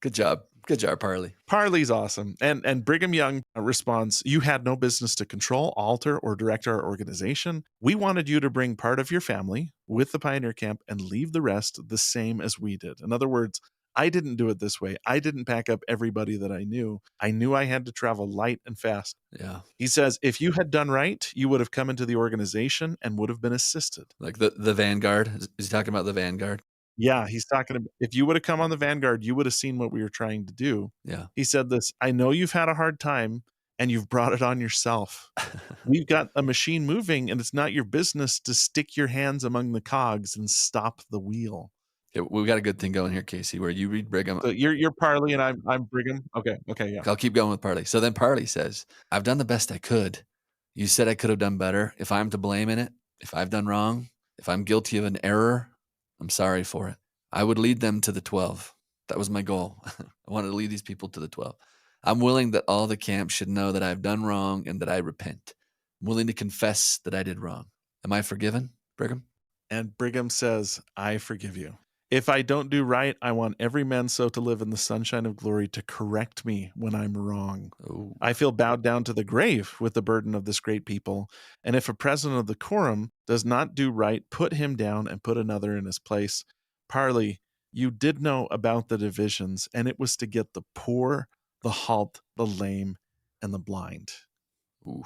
Good job. Good job, Parley. Parley's awesome. And Brigham Young responds, you had no business to control, alter, or direct our organization. We wanted you to bring part of your family with the Pioneer Camp and leave the rest the same as we did. In other words, I didn't do it this way. I didn't pack up everybody that I knew. I knew I had to travel light and fast. Yeah. He says, if you had done right, you would have come into the organization and would have been assisted. Like the vanguard. Is he talking about the vanguard? Yeah, he's talking about if you would have come on the vanguard, you would have seen what we were trying to do. Yeah. He said this, I know you've had a hard time and you've brought it on yourself. We've got a machine moving and it's not your business to stick your hands among the cogs and stop the wheel. Yeah, we've got a good thing going here, Casey, where you read Brigham. So you're Parley and I'm Brigham. Okay, yeah. I'll keep going with Parley. So then Parley says, I've done the best I could. You said I could have done better. If I'm to blame in it, if I've done wrong, if I'm guilty of an error, I'm sorry for it. I would lead them to the 12. That was my goal. I wanted to lead these people to the 12. I'm willing that all the camp should know that I've done wrong and that I repent. I'm willing to confess that I did wrong. Am I forgiven, Brigham? And Brigham says, I forgive you. If I don't do right, I want every man so to live in the sunshine of glory to correct me when I'm wrong. Ooh. I feel bowed down to the grave with the burden of this great people. And if a president of the quorum does not do right, put him down and put another in his place. Parley, you did know about the divisions, and it was to get the poor, the halt, the lame, and the blind. Ooh.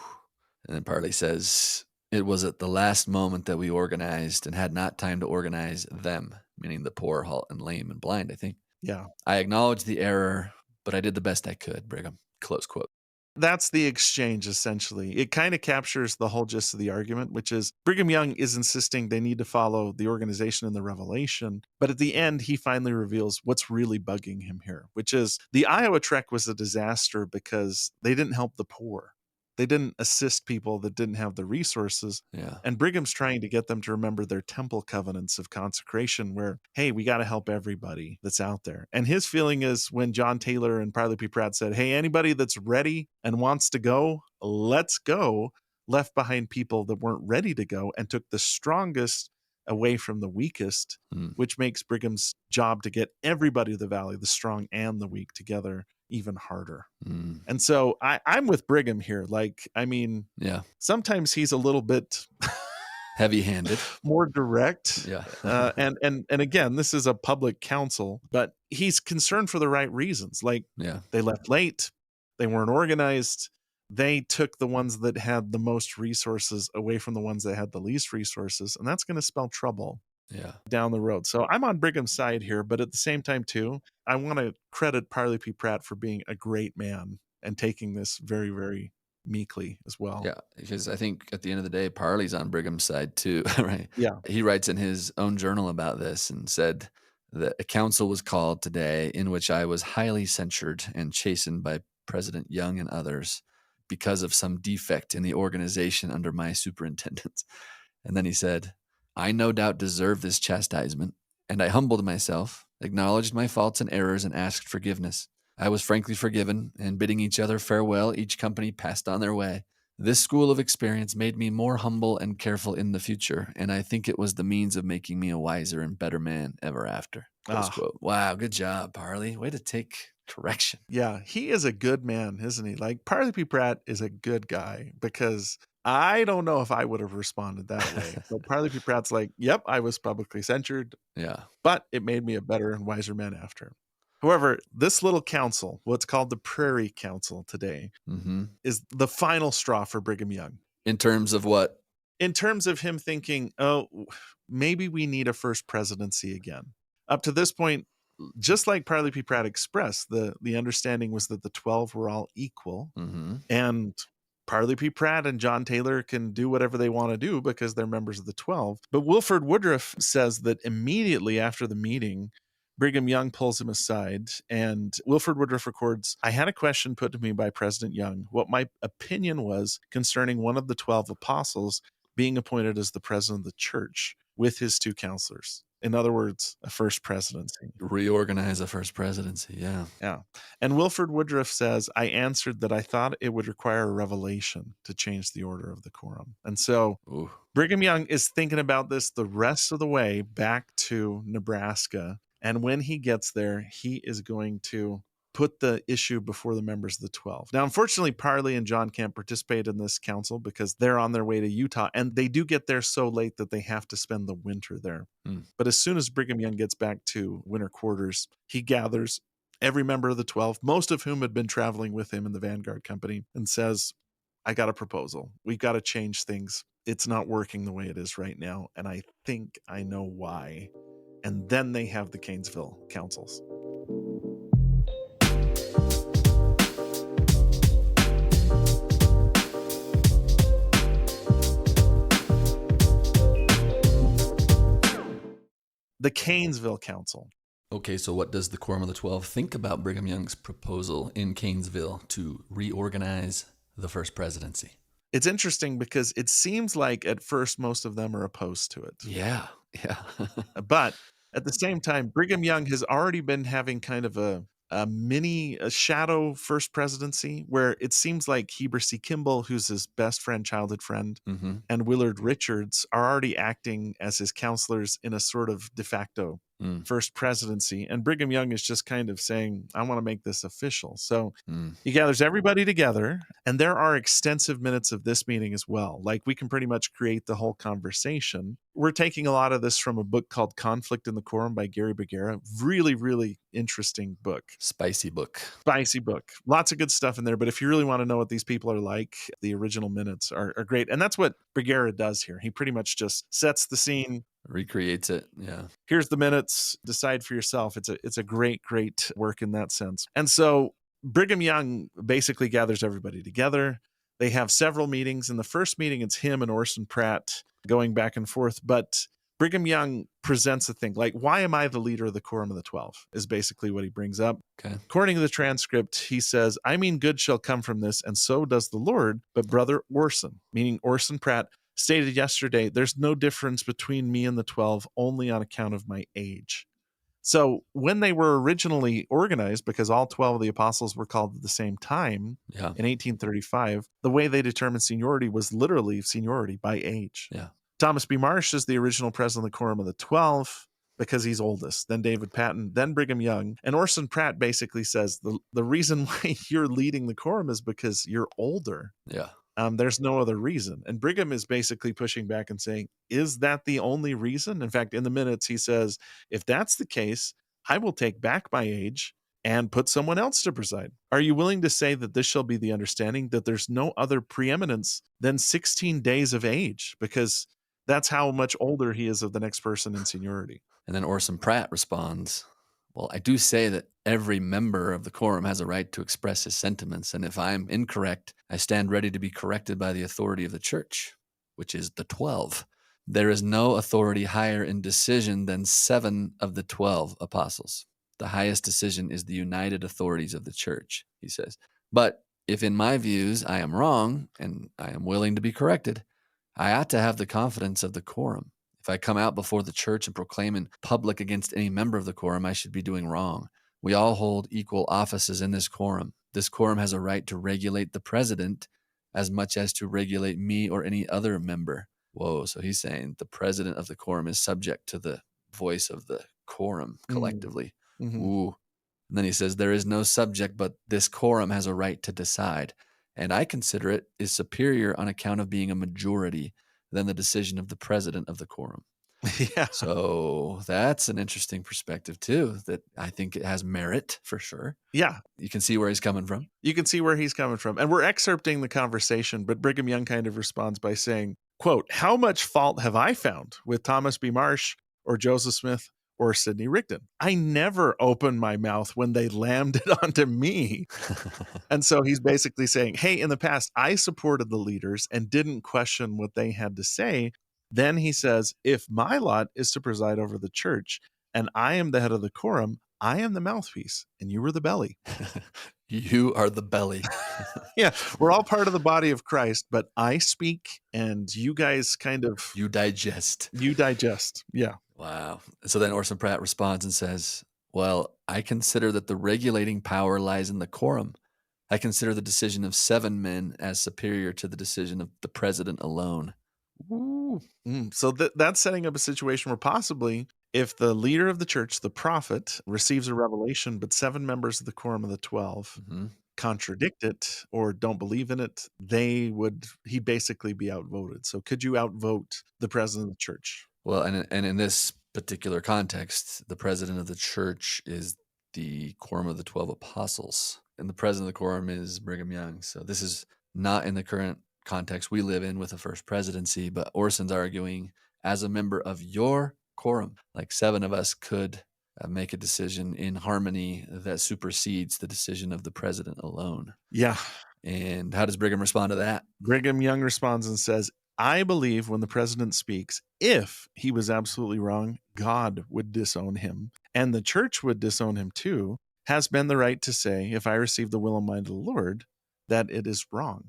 And then Parley says, it was at the last moment that we organized and had not time to organize them, meaning the poor, halt, and lame and blind, I think. Yeah. I acknowledge the error, but I did the best I could, Brigham. Close quote. That's the exchange, essentially. It kind of captures the whole gist of the argument, which is Brigham Young is insisting they need to follow the organization and the revelation. But at the end, he finally reveals what's really bugging him here, which is the Iowa trek was a disaster because they didn't help the poor. They didn't assist people that didn't have the resources. Yeah. And Brigham's trying to get them to remember their temple covenants of consecration where, hey, we got to help everybody that's out there. And his feeling is when John Taylor and Parley P. Pratt said, hey, anybody that's ready and wants to go, let's go, left behind people that weren't ready to go and took the strongest away from the weakest, which makes Brigham's job to get everybody to the valley, the strong and the weak together, even harder. And so I'm with Brigham here. Like, I mean, yeah, sometimes he's a little bit heavy-handed, more direct. Yeah. And again, this is a public council, but he's concerned for the right reasons. Like, they left late, they weren't organized, they took the ones that had the most resources away from the ones that had the least resources, and that's going to spell trouble down the road. So I'm on Brigham's side here, but at the same time too, I want to credit Parley P. Pratt for being a great man and taking this very, very meekly as well. Yeah, because I think at the end of the day, Parley's on Brigham's side too, right? Yeah. He writes in his own journal about this and said that a council was called today in which I was highly censured and chastened by President Young and others because of some defect in the organization under my superintendence. And then he said, I no doubt deserve this chastisement, and I humbled myself, acknowledged my faults and errors, and asked forgiveness. I was frankly forgiven, and bidding each other farewell, each company passed on their way. This school of experience made me more humble and careful in the future, and I think it was the means of making me a wiser and better man ever after. Close quote. Wow, good job, Parley. Way to take correction. Yeah, he is a good man, isn't he? Like, Parley P. Pratt is a good guy, because I don't know if I would have responded that way. But Parley P. Pratt's like, yep, I was publicly censured. Yeah. But it made me a better and wiser man after. However, this little council, what's called the Prairie Council today, is the final straw for Brigham Young. In terms of what? In terms of him thinking, oh, maybe we need a first presidency again. Up to this point, just like Parley P. Pratt expressed, the understanding was that the 12 were all equal. And Parley P. Pratt and John Taylor can do whatever they want to do because they're members of the 12. But Wilford Woodruff says that immediately after the meeting, Brigham Young pulls him aside, and Wilford Woodruff records, I had a question put to me by President Young, what my opinion was concerning one of the 12 apostles being appointed as the president of the church with his two counselors. In other words, a first presidency. Reorganize a first presidency, yeah. Yeah. And Wilford Woodruff says, I answered that I thought it would require a revelation to change the order of the quorum. And so Brigham Young is thinking about this the rest of the way back to Nebraska. And when he gets there, he is going to put the issue before the members of the 12. Now, unfortunately, Parley and John can't participate in this council because they're on their way to Utah, and they do get there so late that they have to spend the winter there. But as soon as Brigham Young gets back to winter quarters, he gathers every member of the 12, most of whom had been traveling with him in the Vanguard Company, and says, I got a proposal. We've got to change things. It's not working the way it is right now, and I think I know why. And then they have the Kanesville councils. The Kanesville Council. Okay, so what does the Quorum of the 12 think about Brigham Young's proposal in Kanesville to reorganize the First Presidency? It's interesting because it seems like at first most of them are opposed to it. Yeah. But at the same time, Brigham Young has already been having kind of a shadow First Presidency where it seems like Heber C. Kimball, who's his best friend, childhood friend, and Willard Richards are already acting as his counselors in a sort of de facto First Presidency. And Brigham Young is just kind of saying, I want to make this official. So he gathers everybody together, and there are extensive minutes of this meeting as well. Like, we can pretty much create the whole conversation. We're taking a lot of this from a book called Conflict in the Quorum by Gary Bergera. Really, really interesting book. Spicy book. Lots of good stuff in there. But if you really want to know what these people are like, the original minutes are great. And that's what Bergera does here. He pretty much just sets the scene, recreates it. Yeah. Here's the minutes. Decide for yourself. It's a great work in that sense. And so Brigham Young basically gathers everybody together. They have several meetings. In the first meeting, it's him and Orson Pratt going back and forth. But Brigham Young presents a thing like, why am I the leader of the Quorum of the 12 is basically what he brings up. Okay. According to the transcript, he says, I mean, good shall come from this, and so does the Lord. But brother Orson, meaning Orson Pratt, stated yesterday, there's no difference between me and the 12, only on account of my age. So when they were originally organized, because all 12 of the apostles were called at the same time in 1835, the way they determined seniority was literally seniority by age. Yeah. Thomas B. Marsh is the original president of the Quorum of the 12 because he's oldest, then David Patton, then Brigham Young. And Orson Pratt basically says the reason why you're leading the quorum is because you're older. Yeah. There's no other reason. And Brigham is basically pushing back and saying, is that the only reason? In fact, in the minutes, he says, if that's the case, I will take back my age and put someone else to preside. Are you willing to say that this shall be the understanding, that there's no other preeminence than 16 days of age? Because that's how much older he is of the next person in seniority. And then Orson Pratt responds, well, I do say that every member of the quorum has a right to express his sentiments, and if I'm incorrect, I stand ready to be corrected by the authority of the church, which is the 12. There is no authority higher in decision than 7 of the 12 apostles. The highest decision is the united authorities of the church, he says. But if in my views I am wrong, and I am willing to be corrected, I ought to have the confidence of the quorum. If I come out before the church and proclaim in public against any member of the quorum, I should be doing wrong. We all hold equal offices in this quorum. This quorum has a right to regulate the president as much as to regulate me or any other member. Whoa, so he's saying the president of the quorum is subject to the voice of the quorum collectively. Ooh. And then he says, there is no subject, but this quorum has a right to decide. And I consider it is superior on account of being a majority than the decision of the president of the quorum. Yeah. So that's an interesting perspective too, that I think it has merit for sure. Yeah. You can see where he's coming from. You can see where he's coming from. And we're excerpting the conversation, but Brigham Young kind of responds by saying, quote, how much fault have I found with Thomas B. Marsh or Joseph Smith or Sidney Rigdon? I never opened my mouth when they lammed it onto me. And so he's basically saying, hey, in the past, I supported the leaders and didn't question what they had to say. Then he says, if my lot is to preside over the church and I am the head of the quorum, I am the mouthpiece and you were the belly. You are the belly. Yeah, we're all part of the body of Christ, but I speak and you guys kind of... You digest. You digest, yeah. Wow. So then Orson Pratt responds and says, well, I consider that the regulating power lies in the quorum. I consider the decision of 7 men as superior to the decision of the president alone. Ooh. So that's setting up a situation where possibly If the leader of the church, the prophet, receives a revelation, but 7 members of the quorum of the 12 contradict it or don't believe in it, he'd basically be outvoted. So could you outvote the president of the church? Well, and in this particular context, the president of the church is the quorum of the 12 apostles, and the president of the quorum is Brigham Young. So this is not in the current context we live in with the First Presidency, but Orson's arguing as a member of your quorum, like 7 of us could make a decision in harmony that supersedes the decision of the president alone. Yeah. And how does Brigham respond to that? Brigham Young responds and says, I believe when the president speaks, if he was absolutely wrong, God would disown him, and the church would disown him too, has been the right to say, if I receive the will and mind of the Lord, that it is wrong.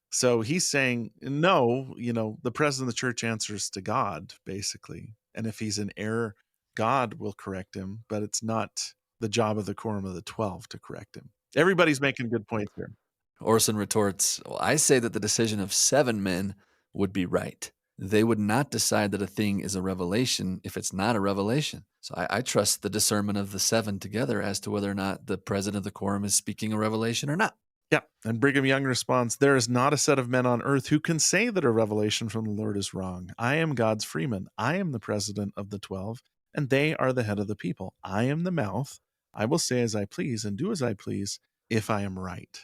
So he's saying, no, the president of the church answers to God, basically. And if he's in error, God will correct him, but it's not the job of the quorum of the 12 to correct him. Everybody's making good points here. Orson retorts, well, I say that the decision of 7 men would be right. They would not decide that a thing is a revelation if it's not a revelation. So I trust the discernment of the 7 together as to whether or not the president of the quorum is speaking a revelation or not. Yeah. And Brigham Young responds, there is not a set of men on earth who can say that a revelation from the Lord is wrong. I am God's freeman. I am the president of the 12, and they are the head of the people. I am the mouth. I will say as I please and do as I please if I am right.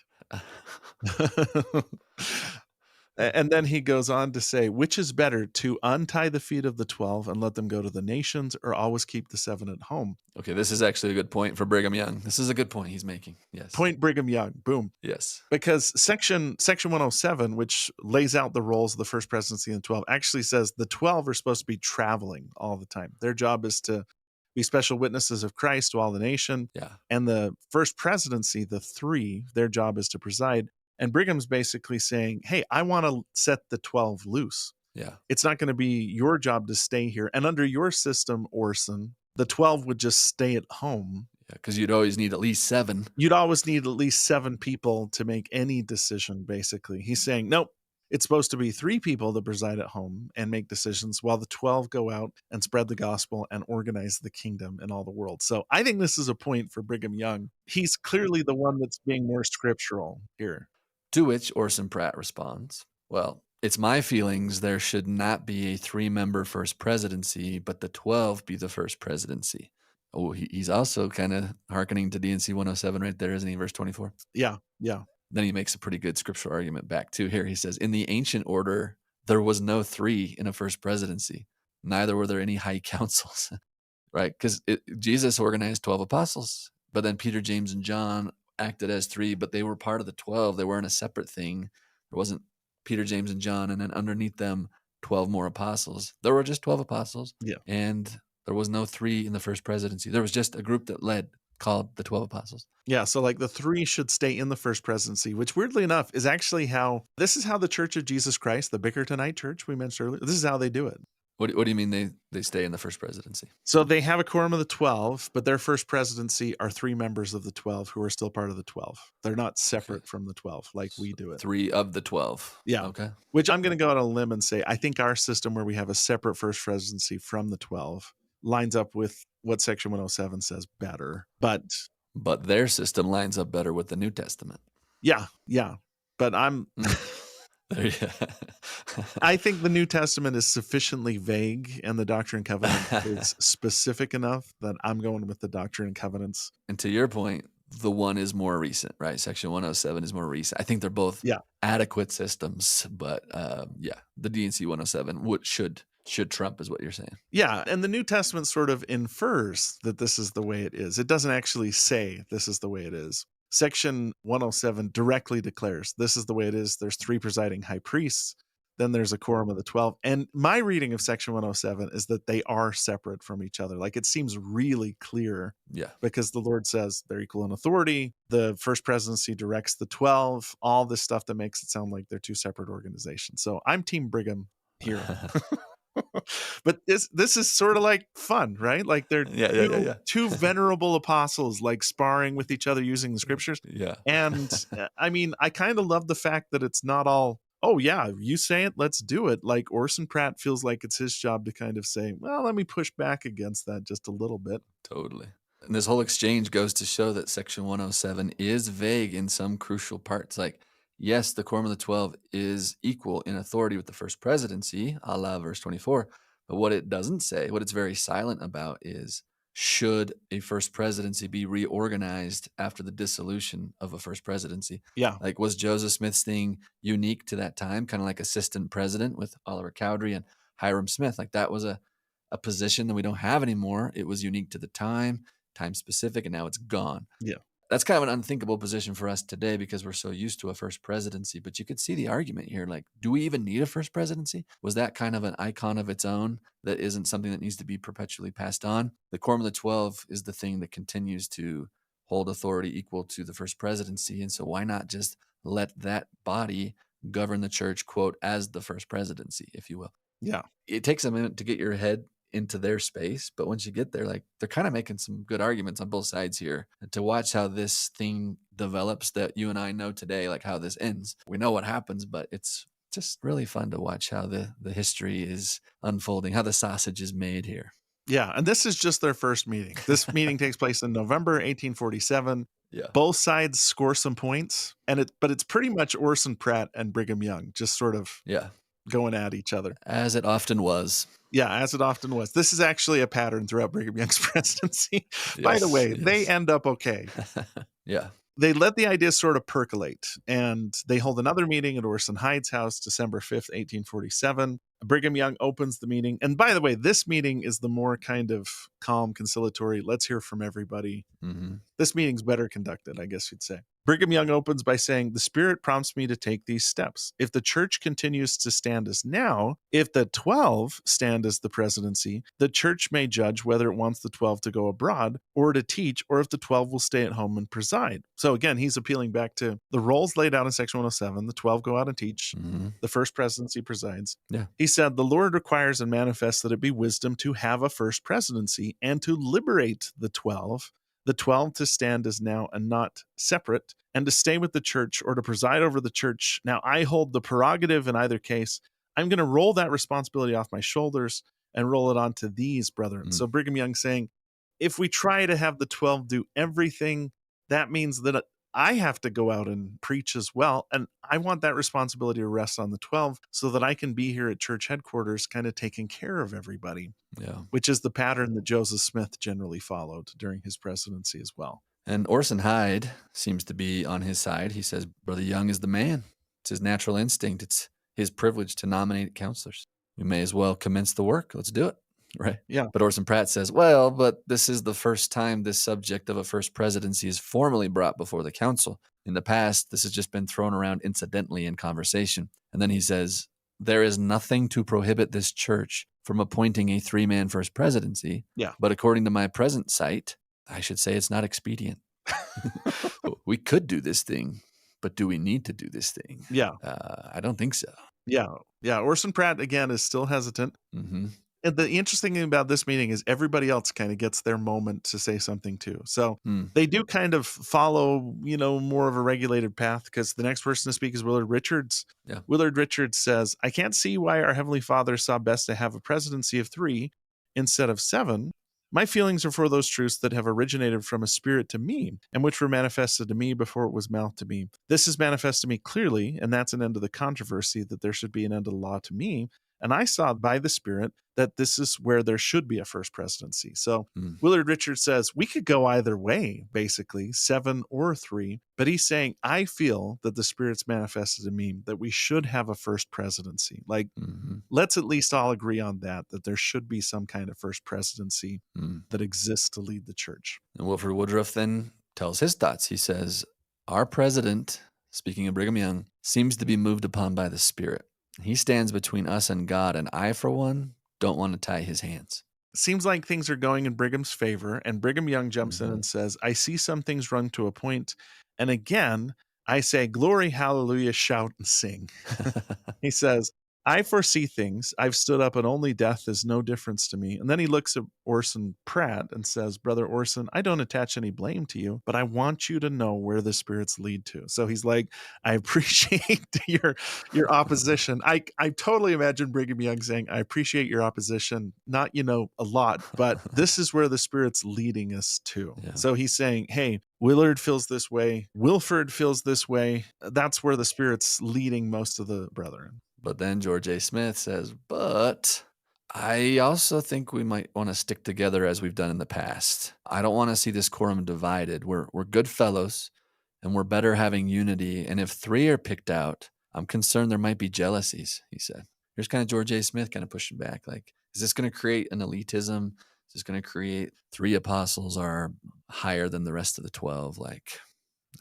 And then he goes on to say, which is better, to untie the feet of the 12 and let them go to the nations, or always keep the 7 at home? Okay, this is actually a good point for Brigham Young. This is a good point he's making. Yes. Point Brigham Young. Boom. Yes. Because section 107, which lays out the roles of the First Presidency and the 12, actually says the 12 are supposed to be traveling all the time. Their job is to be special witnesses of Christ to all the nation. Yeah. And the First Presidency, the 3, their job is to preside. And Brigham's basically saying, hey, I want to set the 12 loose. Yeah. It's not going to be your job to stay here. And under your system, Orson, the 12 would just stay at home. Yeah, because you'd always need at least 7. You'd always need at least 7 people to make any decision, basically. He's saying, nope, it's supposed to be 3 people that preside at home and make decisions while the 12 go out and spread the gospel and organize the kingdom in all the world. So I think this is a point for Brigham Young. He's clearly the one that's being more scriptural here. To which Orson Pratt responds, well, it's my feelings there should not be a 3-member First Presidency, but the 12 be the First Presidency. Oh, he's also kind of hearkening to D&C 107 right there, isn't he? Verse 24. Yeah, yeah. Then he makes a pretty good scriptural argument back too. Here he says, in the ancient order, there was no 3 in a First Presidency. Neither were there any high councils, right? Because Jesus organized 12 apostles, but then Peter, James, and John acted as 3, but they were part of the 12. They weren't a separate thing. There wasn't Peter, James, and John, and then underneath them, 12 more apostles. There were just 12 apostles. Yeah. And there was no 3 in the First Presidency. There was just a group that led called the 12 apostles. Yeah, so like the 3 should stay in the First Presidency, which weirdly enough is actually this is how the Church of Jesus Christ, the Bickertonite Church we mentioned earlier, this is how they do it. What do you mean they stay in the First Presidency? So they have a quorum of the 12, but their First Presidency are 3 members of the 12 who are still part of the 12. They're not separate from the 12 like we do it. 3 of the 12. Yeah. Okay. Which I'm going to go on a limb and say, I think our system where we have a separate First Presidency from the 12 lines up with what Section 107 says better. But their system lines up better with the New Testament. Yeah. But I think the New Testament is sufficiently vague and the Doctrine and Covenants is specific enough that I'm going with the Doctrine and Covenants. And to your point, the one is more recent, right? Section 107 is more recent. I think they're both adequate systems, but the D&C 107 should trump is what you're saying. Yeah, and the New Testament sort of infers that this is the way it is. It doesn't actually say this is the way it is. Section 107 directly declares this is the way it is. There's 3 presiding high priests. Then there's a quorum of the 12. And my reading of Section 107 is that they are separate from each other. Like it seems really clear. Yeah. Because the Lord says they're equal in authority. The First Presidency directs the 12. All this stuff that makes it sound like they're 2 separate organizations. So I'm Team Brigham here. But this is sort of like fun, right? Like they're two venerable apostles like sparring with each other using the scriptures. Yeah. And I mean, I kind of love the fact that it's not all oh, yeah, you say it, let's do it. Like Orson Pratt feels like it's his job to kind of say, well, let me push back against that just a little bit. Totally. And this whole exchange goes to show that Section 107 is vague in some crucial parts. Like, yes, the Quorum of the 12 is equal in authority with the First Presidency, a la verse 24. But what it doesn't say, what it's very silent about, is should a First Presidency be reorganized after the dissolution of a First Presidency? Yeah. Like, was Joseph Smith's thing unique to that time, kind of like assistant president with Oliver Cowdery and Hiram Smith? Like, that was a position that we don't have anymore. It was unique to the time specific, and now it's gone. Yeah. That's kind of an unthinkable position for us today because we're so used to a first presidency. But you could see the argument here. Like, do we even need a first presidency? Was that kind of an icon of its own that isn't something that needs to be perpetually passed on? The Quorum of the 12 is the thing that continues to hold authority equal to the first presidency. And so why not just let that body govern the church, quote, as the first presidency, if you will? Yeah. It takes a minute to get your head into their space, but once you get there, like, they're kind of making some good arguments on both sides here. And to watch how this thing develops that you and I know today, like how this ends, we know what happens, but it's just really fun to watch how the history is unfolding, how the sausage is made here. Yeah. And this is just their first meeting. This meeting takes place in November 1847. Yeah. Both sides score some points, but it's pretty much Orson Pratt and Brigham Young just sort of going at each other. As it often was. Yeah, as it often was. This is actually a pattern throughout Brigham Young's presidency. Yes, by the way, they end up okay. Yeah. They let the ideas sort of percolate, and they hold another meeting at Orson Hyde's house, December 5th, 1847. Brigham Young opens the meeting. And by the way, this meeting is the more kind of calm, conciliatory, let's hear from everybody. Mm-hmm. This meeting's better conducted, I guess you'd say. Brigham Young opens by saying, the Spirit prompts me to take these steps. If the church continues to stand as now, if the 12 stand as the presidency, the church may judge whether it wants the 12 to go abroad or to teach, or if the 12 will stay at home and preside. So again, he's appealing back to the roles laid out in Section 107. The 12 go out and teach. Mm-hmm. The First Presidency presides. Yeah. He said, the Lord requires and manifests that it be wisdom to have a First Presidency and to liberate the 12 to stand as now and not separate, and to stay with the church or to preside over the church. Now I hold the prerogative in either case. I'm going to roll that responsibility off my shoulders and roll it onto these brethren. Mm. So Brigham Young saying, if we try to have the 12 do everything, that means that I have to go out and preach as well. And I want that responsibility to rest on the 12 so that I can be here at church headquarters kind of taking care of everybody. Yeah. Which is the pattern that Joseph Smith generally followed during his presidency as well. And Orson Hyde seems to be on his side. He says, Brother Young is the man. It's his natural instinct. It's his privilege to nominate counselors. We may as well commence the work. Let's do it. Right. Yeah. But Orson Pratt says, well, but this is the first time this subject of a first presidency is formally brought before the council. In the past, this has just been thrown around incidentally in conversation. And then he says, there is nothing to prohibit this church from appointing a 3-man first presidency. Yeah. But according to my present sight, I should say it's not expedient. We could do this thing, but do we need to do this thing? Yeah. I don't think so. Yeah. Yeah. Orson Pratt, again, is still hesitant. Mm-hmm. And the interesting thing about this meeting is everybody else kind of gets their moment to say something too. So they do kind of follow, more of a regulated path, because the next person to speak is Willard Richards. Yeah. Willard Richards says, I can't see why our Heavenly Father saw best to have a presidency of 3 instead of 7. My feelings are for those truths that have originated from a spirit to me, and which were manifested to me before it was mouthed to me. This is manifest to me clearly, and that's an end of the controversy, that there should be an end of the law to me. And I saw by the Spirit that this is where there should be a first presidency. So Willard Richards says we could go either way, basically, 7 or 3. But he's saying, I feel that the Spirit's manifested in me that we should have a first presidency. Like, let's at least all agree on that there should be some kind of first presidency that exists to lead the church. And Wilford Woodruff then tells his thoughts. He says, our president, speaking of Brigham Young, seems to be moved upon by the Spirit. He stands between us and God, and I, for one, don't want to tie his hands. Seems like things are going in Brigham's favor, and Brigham Young jumps in and says, I see some things run to a point, and again, I say, glory, hallelujah, shout and sing. He says, I foresee things. I've stood up and only death is no difference to me. And then he looks at Orson Pratt and says, Brother Orson, I don't attach any blame to you, but I want you to know where the spirits lead to. So he's like, I appreciate your opposition. I totally imagine Brigham Young saying, I appreciate your opposition. Not, a lot, but this is where the spirit's leading us to. Yeah. So he's saying, hey, Willard feels this way. Wilford feels this way. That's where the spirit's leading most of the brethren. But then George A. Smith says, but I also think we might want to stick together as we've done in the past. I don't want to see this quorum divided. We're good fellows, and we're better having unity. And if 3 are picked out, I'm concerned there might be jealousies, he said. Here's kind of George A. Smith kind of pushing back. Like, is this going to create an elitism? Is this going to create 3 apostles are higher than the rest of the 12? Like,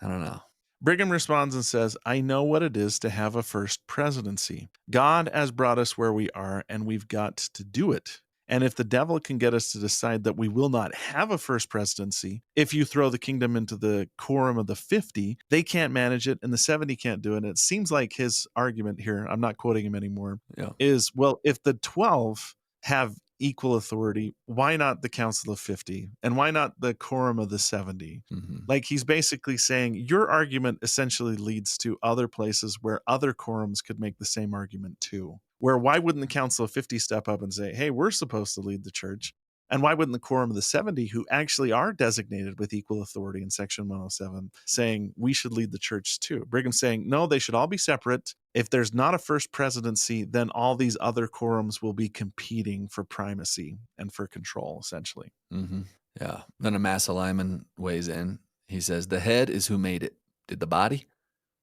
I don't know. Brigham responds and says, I know what it is to have a first presidency. God has brought us where we are, and we've got to do it. And if the devil can get us to decide that we will not have a first presidency, if you throw the kingdom into the quorum of the 50, they can't manage it, and the 70 can't do it. And it seems like his argument here, I'm not quoting him anymore, is, well, if the 12 have equal authority, why not the Council of 50? And why not the quorum of the 70? Mm-hmm. Like, he's basically saying your argument essentially leads to other places where other quorums could make the same argument too. Where why wouldn't the Council of 50 step up and say, hey, we're supposed to lead the church? And why wouldn't the quorum of the 70, who actually are designated with equal authority in Section 107, saying we should lead the church too? Brigham's saying, no, they should all be separate. If there's not a first presidency, then all these other quorums will be competing for primacy and for control, essentially. Mm-hmm. Yeah. Then Amasa Lyman weighs in. He says, the head is who made it. Did the body?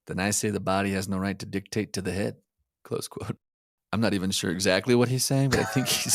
Then I say the body has no right to dictate to the head. Close quote. I'm not even sure exactly what he's saying, but I think he's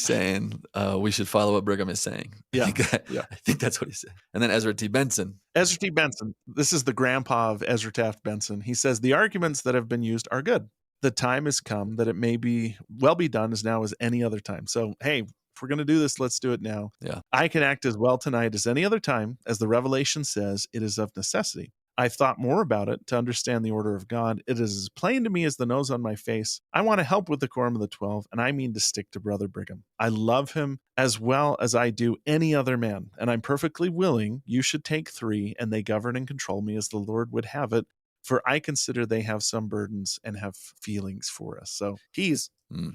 saying, we should follow what Brigham is saying. Yeah. I think that's what he's saying. And then Ezra T. Benson. Ezra T. Benson. This is the grandpa of Ezra Taft Benson. He says, the arguments that have been used are good. The time has come that it may be done as now as any other time. So, hey, if we're going to do this, let's do it now. Yeah. I can act as well tonight as any other time. As the Revelation says, it is of necessity. I've thought more about it to understand the order of God. It is as plain to me as the nose on my face. I want to help with the quorum of the 12, and I mean to stick to Brother Brigham. I love him as well as I do any other man, and I'm perfectly willing you should take 3, and they govern and control me as the Lord would have it, for I consider they have some burdens and have feelings for us. So he's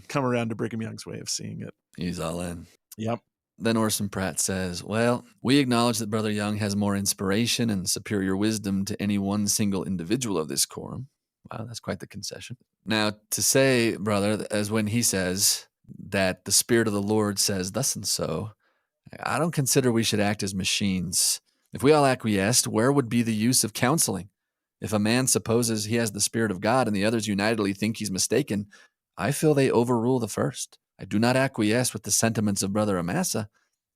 come around to Brigham Young's way of seeing it. He's all in. Yep. Then Orson Pratt says, well, we acknowledge that Brother Young has more inspiration and superior wisdom to any one single individual of this quorum. Wow, that's quite the concession. Now, to say, brother, as when he says that the Spirit of the Lord says thus and so, I don't consider we should act as machines. If we all acquiesced, where would be the use of counseling? If a man supposes he has the Spirit of God and the others unitedly think he's mistaken, I feel they overrule the first. I do not acquiesce with the sentiments of Brother Amasa.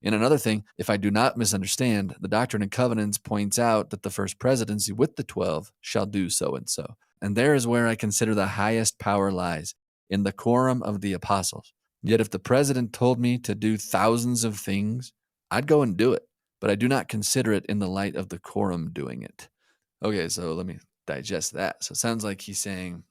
In another thing, if I do not misunderstand, the Doctrine and Covenants points out that the first presidency with the 12 shall do so and so. And there is where I consider the highest power lies, in the quorum of the apostles. Yet if the president told me to do thousands of things, I'd go and do it, but I do not consider it in the light of the quorum doing it. Okay, so let me digest that. So it sounds like he's saying,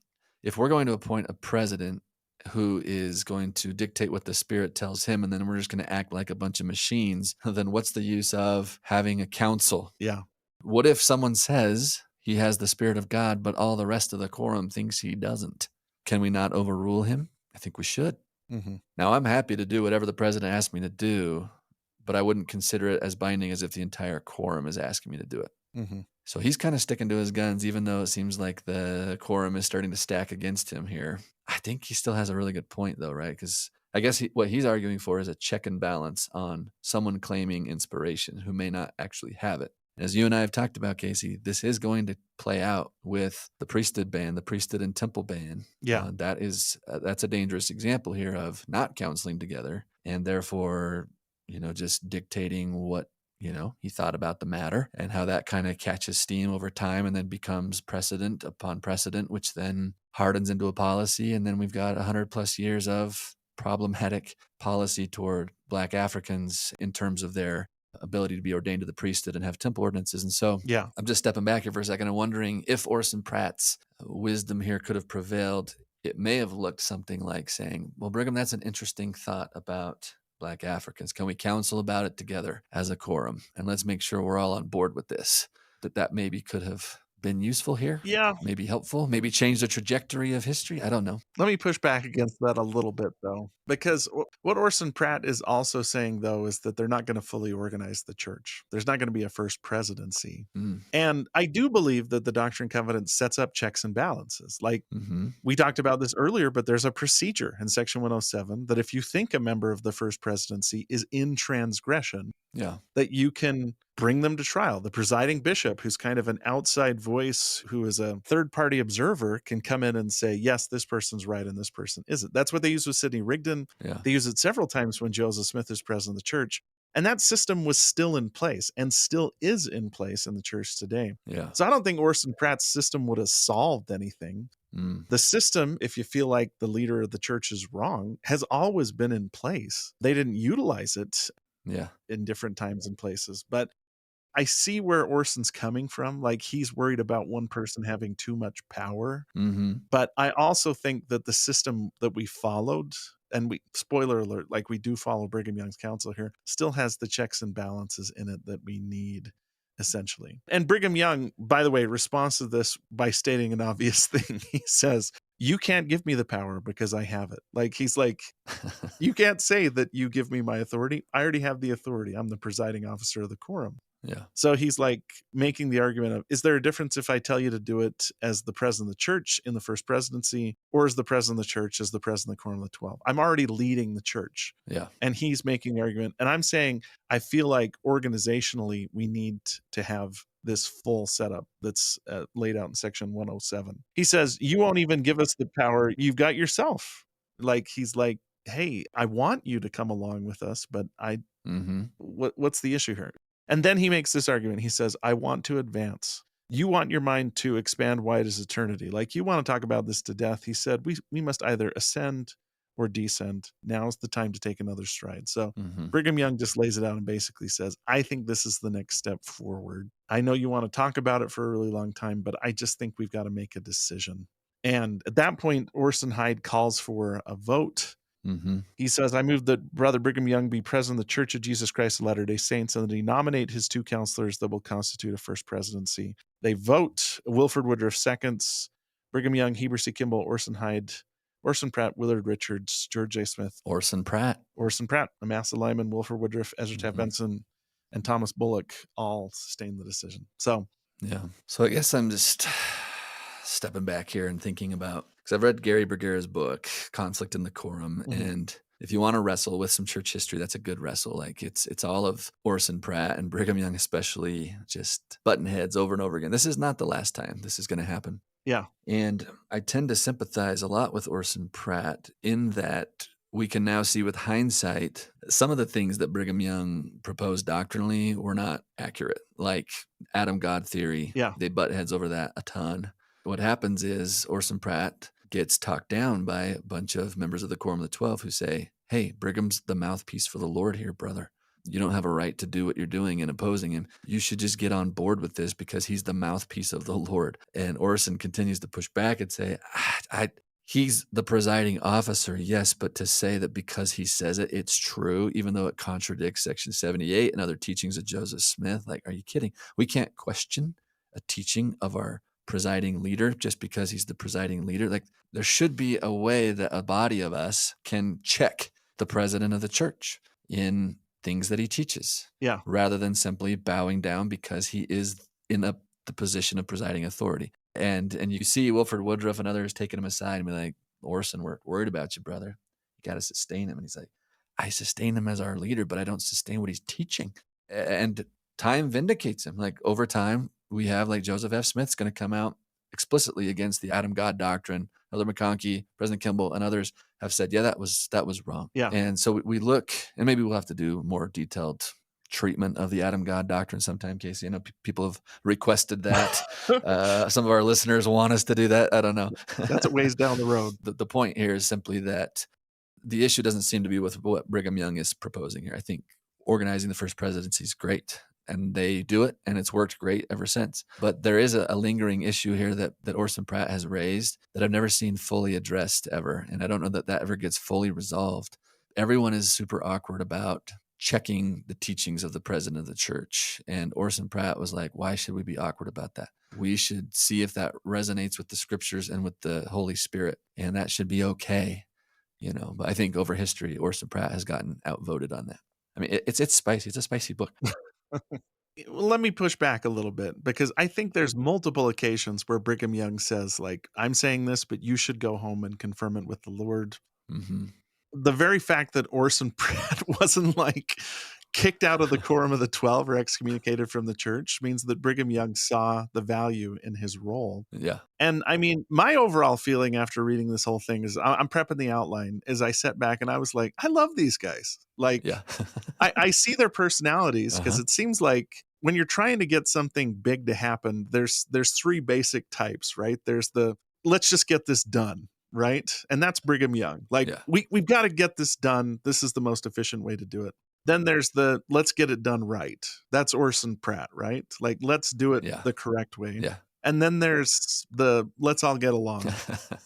if we're going to appoint a president who is going to dictate what the Spirit tells him, and then we're just going to act like a bunch of machines, then what's the use of having a council? Yeah. What if someone says he has the Spirit of God, but all the rest of the quorum thinks he doesn't? Can we not overrule him? I think we should. Mm-hmm. Now, I'm happy to do whatever the president asks me to do, but I wouldn't consider it as binding as if the entire quorum is asking me to do it. Mm-hmm. So he's kind of sticking to his guns, even though it seems like the quorum is starting to stack against him here. I think he still has a really good point, though, right? Because I guess what he's arguing for is a check and balance on someone claiming inspiration who may not actually have it. As you and I have talked about, Casey, this is going to play out with the priesthood ban, the priesthood and temple ban. Yeah. That's a dangerous example here of not counseling together and therefore, just dictating what he thought about the matter and how that kind of catches steam over time and then becomes precedent upon precedent, which then hardens into a policy. And then we've got 100 plus years of problematic policy toward Black Africans in terms of their ability to be ordained to the priesthood and have temple ordinances. And so I'm just stepping back here for a second and wondering if Orson Pratt's wisdom here could have prevailed it may have looked something like saying, well, Brigham, that's an interesting thought about Black Africans. Can we counsel about it together as a quorum? And let's make sure we're all on board with this. That maybe could have been useful here, Yeah. maybe helpful, maybe change the trajectory of history. I don't know. Let me push back against that a little bit, though, because what Orson Pratt is also saying, though, is that they're not going to fully organize the church. There's not going to be a first presidency. Mm. And I do believe that the Doctrine and Covenants sets up checks and balances. Like Mm-hmm. we talked about this earlier, but there's a procedure in Section 107 that if you think a member of the first presidency is in transgression, Yeah. that you can bring them to trial. The presiding bishop, who's kind of an outside voice, who is a third-party observer, can come in and say, yes, this person's right and this person isn't. That's what they use with Sidney Rigdon. Yeah. They use it several times when Joseph Smith is president of the church. And that system was still in place and still is in place in the church today. Yeah. So I don't think Orson Pratt's system would have solved anything. Mm. The system, if you feel like the leader of the church is wrong, has always been in place. They didn't utilize it Yeah. in different times and places. But I see where Orson's coming from. Like he's worried about one person having too much power. Mm-hmm. But I also think that the system that we followed, and we, spoiler alert, like we do follow Brigham Young's counsel here, still has the checks and balances in it that we need, essentially. And Brigham Young, by the way, responds to this by stating an obvious thing. He says, you can't give me the power because I have it. Like he's like, you can't say that you give me my authority. I already have the authority. I'm the presiding officer of the quorum. Yeah. So he's like making the argument of, is there a difference if I tell you to do it as the president of the church in the first presidency, or as the president of the church as the president of the quorum of the 12? I'm already leading the church. Yeah. And he's making the argument. And I'm saying, I feel like organizationally, we need to have this full setup that's laid out in Section 107. He says, you won't even give us the power. You've got yourself. Like, he's like, hey, I want you to come along with us, but what's the issue here? And then he makes this argument. He says, I want to advance. You want your mind to expand wide as eternity. Like you want to talk about this to death. He said, we must either ascend or descend. Now's the time to take another stride. So Brigham Young just lays it out and basically says, I think this is the next step forward. I know you want to talk about it for a really long time, but I just think we've got to make a decision. And at that point, Orson Hyde calls for a vote. He says, I move that Brother Brigham Young be president of the Church of Jesus Christ of Latter-day Saints, and that he nominate his two counselors that will constitute a first presidency. They vote. Wilford Woodruff seconds. Brigham Young, Heber C. Kimball, Orson Hyde, Orson Pratt, Willard Richards, George J. Smith. Orson Pratt. Amasa Lyman, Wilford Woodruff, Ezra Taft Benson, and Thomas Bullock all sustained the decision. So, yeah. So I guess I'm just stepping back here and thinking about, because I've read Gary Bergera's book, Conflict in the Quorum, and if you want to wrestle with some church history, that's a good wrestle. Like it's all of Orson Pratt and Brigham Young, especially, just button heads over and over again. This is not the last time this is going to happen. Yeah. And I tend to sympathize a lot with Orson Pratt in that we can now see with hindsight, some of the things that Brigham Young proposed doctrinally were not accurate, like Adam God theory. Yeah. They butt heads over that a ton. What happens is Orson Pratt gets talked down by a bunch of members of the Quorum of the 12 who say, hey, Brigham's the mouthpiece for the Lord here, brother. You don't have a right to do what you're doing and opposing him. You should just get on board with this because he's the mouthpiece of the Lord. And Orson continues to push back and say, he's the presiding officer, yes, but to say that because he says it, it's true, even though it contradicts Section 78 and other teachings of Joseph Smith, like, are you kidding? We can't question a teaching of our presiding leader just because he's the presiding leader. Like, there should be a way that a body of us can check the president of the church in things that he teaches, rather than simply bowing down because he is in the position of presiding authority. And you see Wilford Woodruff and others taking him aside and be like, Orson, we're worried about you, brother. You got to sustain him. And he's like, I sustain him as our leader, but I don't sustain what he's teaching. And time vindicates him. Like, over time, we have, like, Joseph F. Smith's going to come out explicitly against the Adam God doctrine. Elder McConkie, President Kimball, and others have said, yeah, that was wrong. Yeah. And so we look, and maybe we'll have to do more detailed treatment of the Adam God doctrine sometime, Casey. I know people have requested that. Some of our listeners want us to do that. I don't know. That's a ways down the road. The point here is simply that the issue doesn't seem to be with what Brigham Young is proposing here. I think organizing the first presidency is great. and they do it, and it's worked great ever since. But there is a lingering issue here that Orson Pratt has raised that I've never seen fully addressed ever, and I don't know that ever gets fully resolved. Everyone is super awkward about checking the teachings of the president of the church, and Orson Pratt was like, why should we be awkward about that? We should see if that resonates with the scriptures and with the Holy Spirit, and that should be okay. But I think over history, Orson Pratt has gotten outvoted on that. I mean, it's spicy. It's a spicy book. Let me push back a little bit, because I think there's multiple occasions where Brigham Young says, like, I'm saying this, but you should go home and confirm it with the Lord. Mm-hmm. The very fact that Orson Pratt wasn't like kicked out of the quorum of the 12 or excommunicated from the church means that Brigham Young saw the value in his role. Yeah. And I mean, my overall feeling after reading this whole thing is I'm prepping the outline as I sat back and I was like, I love these guys. Like, Yeah. I see their personalities, because Uh-huh. it seems like when you're trying to get something big to happen, there's three basic types, right? There's the let's just get this done, right? And that's Brigham Young. Like, Yeah. we've got to get this done. This is the most efficient way to do it. Then there's the let's get it done right. That's Orson Pratt, right? Like, let's do it Yeah. the correct way. Yeah. And then there's the let's all get along.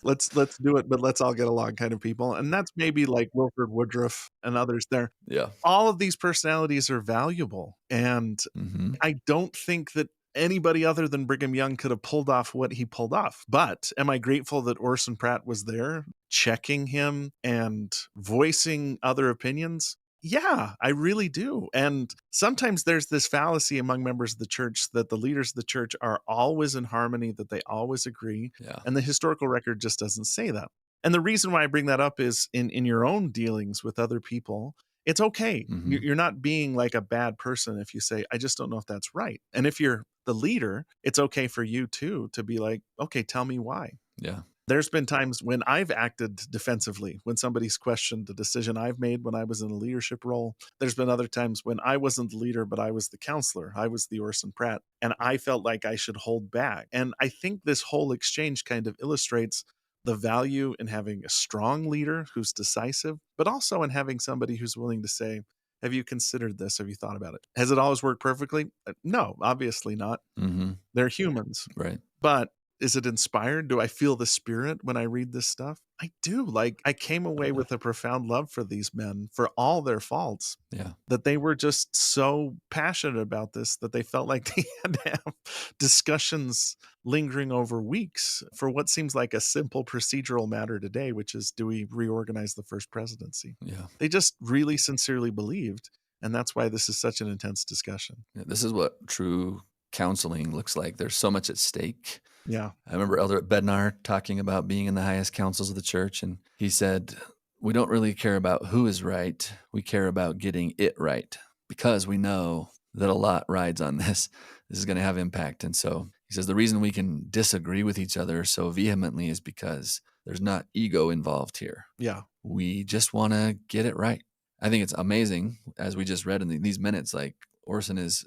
Let's do it, but let's all get along kind of people. And that's maybe like Wilford Woodruff and others there. Yeah. All of these personalities are valuable. And Mm-hmm. I don't think that anybody other than Brigham Young could have pulled off what he pulled off. But am I grateful that Orson Pratt was there checking him and voicing other opinions? Yeah, I really do. And sometimes there's this fallacy among members of the church that the leaders of the church are always in harmony, that they always agree. Yeah. And the historical record just doesn't say that. And the reason why I bring that up is in your own dealings with other people, it's okay. Mm-hmm. You're not being like a bad person if you say, I just don't know if that's right. And if you're the leader, it's okay for you too to be like, okay, tell me why. Yeah. There's been times when I've acted defensively, when somebody's questioned the decision I've made when I was in a leadership role. There's been other times when I wasn't the leader, but I was the counselor. I was the Orson Pratt, and I felt like I should hold back. And I think this whole exchange kind of illustrates the value in having a strong leader who's decisive, but also in having somebody who's willing to say, have you considered this? Have you thought about it? Has it always worked perfectly? No, obviously not. Mm-hmm. They're humans. Right. But is it inspired? Do I feel the spirit when I read this stuff? I do. Like, I came away with a profound love for these men, for all their faults, Yeah. that they were just so passionate about this that they felt like they had to have discussions lingering over weeks for what seems like a simple procedural matter today, which is, do we reorganize the First Presidency? Yeah. They just really sincerely believed. And that's why this is such an intense discussion. Yeah, this is what true counseling looks like. There's so much at stake. Yeah. I remember Elder Bednar talking about being in the highest councils of the church, and he said, we don't really care about who is right. We care about getting it right, because we know that a lot rides on this. This is going to have impact. And so he says the reason we can disagree with each other so vehemently is because there's not ego involved here. Yeah. We just want to get it right. I think it's amazing, as we just read in these minutes, like Orson his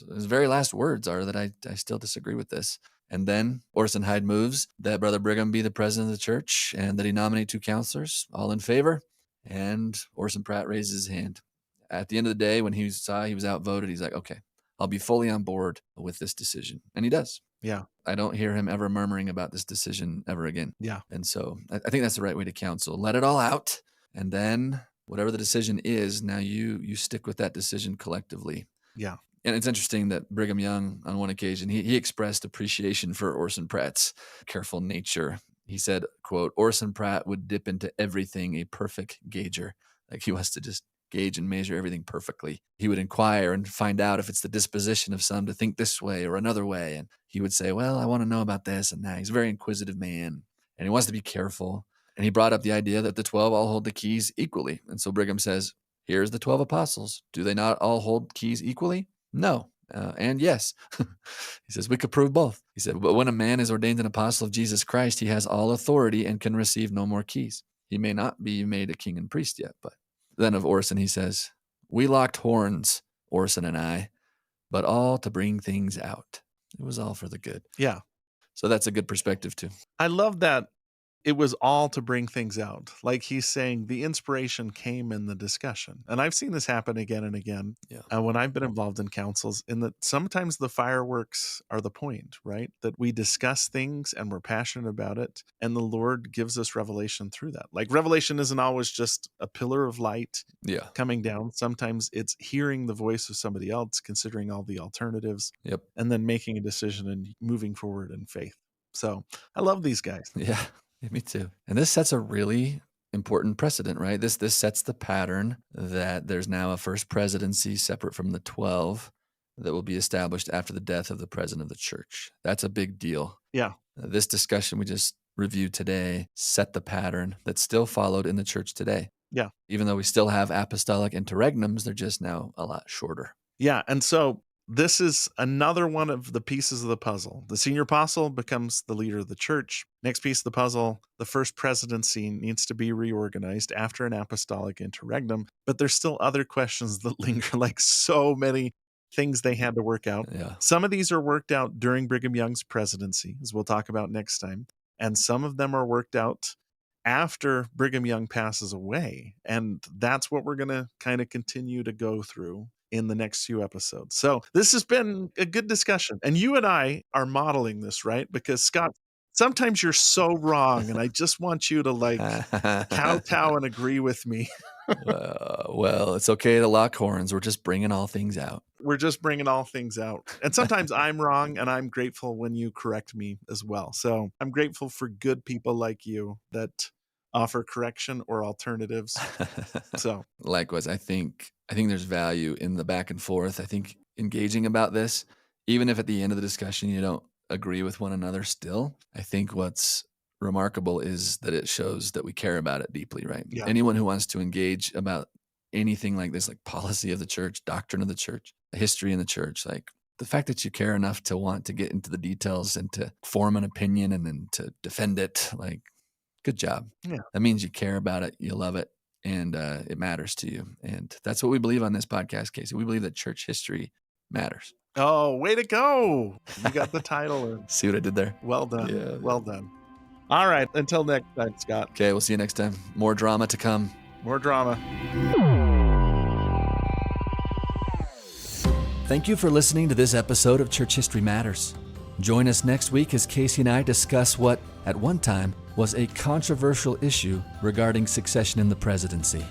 very last words are that I still disagree with this. And then Orson Hyde moves that Brother Brigham be the president of the church and that he nominate 2 counselors, all in favor. And Orson Pratt raises his hand. At the end of the day, when he saw he was outvoted, he's like, okay, I'll be fully on board with this decision. And he does. Yeah. I don't hear him ever murmuring about this decision ever again. Yeah. And so I think that's the right way to counsel. Let it all out. And then whatever the decision is, now you stick with that decision collectively. Yeah. And it's interesting that Brigham Young, on one occasion, he expressed appreciation for Orson Pratt's careful nature. He said, quote, Orson Pratt would dip into everything a perfect gauger. Like, he wants to just gauge and measure everything perfectly. He would inquire and find out if it's the disposition of some to think this way or another way. And he would say, well, I want to know about this and that. He's a very inquisitive man, and he wants to be careful. And he brought up the idea that the 12 all hold the keys equally. And so Brigham says, here's the 12 apostles. Do they not all hold keys equally? No. And yes. He says, we could prove both. He said, but when a man is ordained an apostle of Jesus Christ, he has all authority and can receive no more keys. He may not be made a king and priest yet. But then of Orson, he says, we locked horns, Orson and I, but all to bring things out. It was all for the good. Yeah. So that's a good perspective too. I love that it was all to bring things out. Like he's saying, the inspiration came in the discussion. And I've seen this happen again and again Yeah. when I've been involved in councils, in that sometimes the fireworks are the point, right? That we discuss things and we're passionate about it, and the Lord gives us revelation through that. Like revelation isn't always just a pillar of light Yeah. coming down. Sometimes it's hearing the voice of somebody else, considering all the alternatives, Yep. and then making a decision and moving forward in faith. So I love these guys. Yeah. Me too. And this sets a really important precedent, right? This sets the pattern that there's now a first presidency separate from the 12 that will be established after the death of the president of the church. That's a big deal. Yeah. This discussion we just reviewed today set the pattern that's still followed in the church today. Yeah. Even though we still have apostolic interregnums, they're just now a lot shorter. Yeah. And so this is another one of the pieces of the puzzle. The senior apostle becomes the leader of the church. Next piece of the puzzle, the first presidency needs to be reorganized after an apostolic interregnum. But there's still other questions that linger, like so many things they had to work out. Yeah. Some of these are worked out during Brigham Young's presidency, as we'll talk about next time. And some of them are worked out after Brigham Young passes away. And that's what we're going to kind of continue to go through in the next few episodes. So this has been a good discussion. And you and I are modeling this, right? Because Scott, sometimes you're so wrong. And I just want you to like kowtow and agree with me. Well, it's okay to lock horns. We're just bringing all things out. We're just bringing all things out. And sometimes I'm wrong, and I'm grateful when you correct me as well. So I'm grateful for good people like you that offer correction or alternatives. So likewise, I think there's value in the back and forth. I think engaging about this, even if at the end of the discussion you don't agree with one another still, I think what's remarkable is that it shows that we care about it deeply, right? Yeah. Anyone who wants to engage about anything like this, like policy of the church, doctrine of the church, history in the church, like the fact that you care enough to want to get into the details and to form an opinion and then to defend it, like, good job. Yeah. That means you care about it, you love it, and it matters to you. And that's what we believe on this podcast, Casey. We believe that church history matters. Oh, way to go. You got the title. See what I did there? Well done. Yeah. Well done. All right. Until next time, Scott. Okay, we'll see you next time. More drama to come. More drama. Thank you for listening to this episode of Church History Matters. Join us next week as Casey and I discuss what, at one time, was a controversial issue regarding succession in the presidency,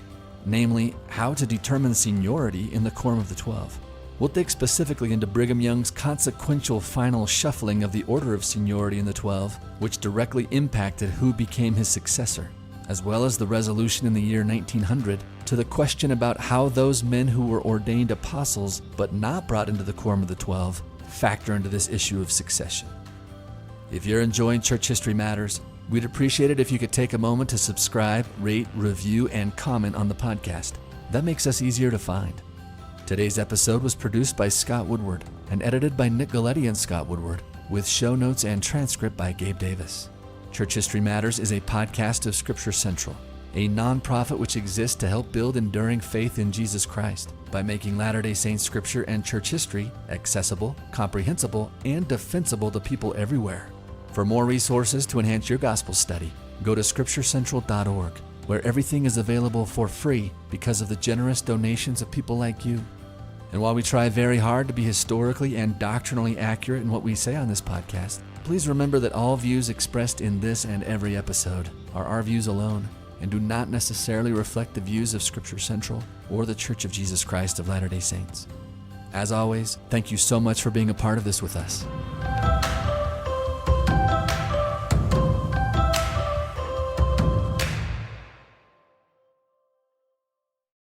namely how to determine seniority in the Quorum of the 12. We'll dig specifically into Brigham Young's consequential final shuffling of the order of seniority in the 12, which directly impacted who became his successor, as well as the resolution in the year 1900 to the question about how those men who were ordained apostles but not brought into the Quorum of the 12 factor into this issue of succession. If you're enjoying Church History Matters, we'd appreciate it if you could take a moment to subscribe, rate, review, and comment on the podcast. That makes us easier to find. Today's episode was produced by Scott Woodward and edited by Nick Galletti and Scott Woodward, with show notes and transcript by Gabe Davis. Church History Matters is a podcast of Scripture Central, a nonprofit which exists to help build enduring faith in Jesus Christ by making Latter-day Saints Scripture and church history accessible, comprehensible, and defensible to people everywhere. For more resources to enhance your gospel study, go to scripturecentral.org, where everything is available for free because of the generous donations of people like you. And while we try very hard to be historically and doctrinally accurate in what we say on this podcast, please remember that all views expressed in this and every episode are our views alone and do not necessarily reflect the views of Scripture Central or the Church of Jesus Christ of Latter-day Saints. As always, thank you so much for being a part of this with us.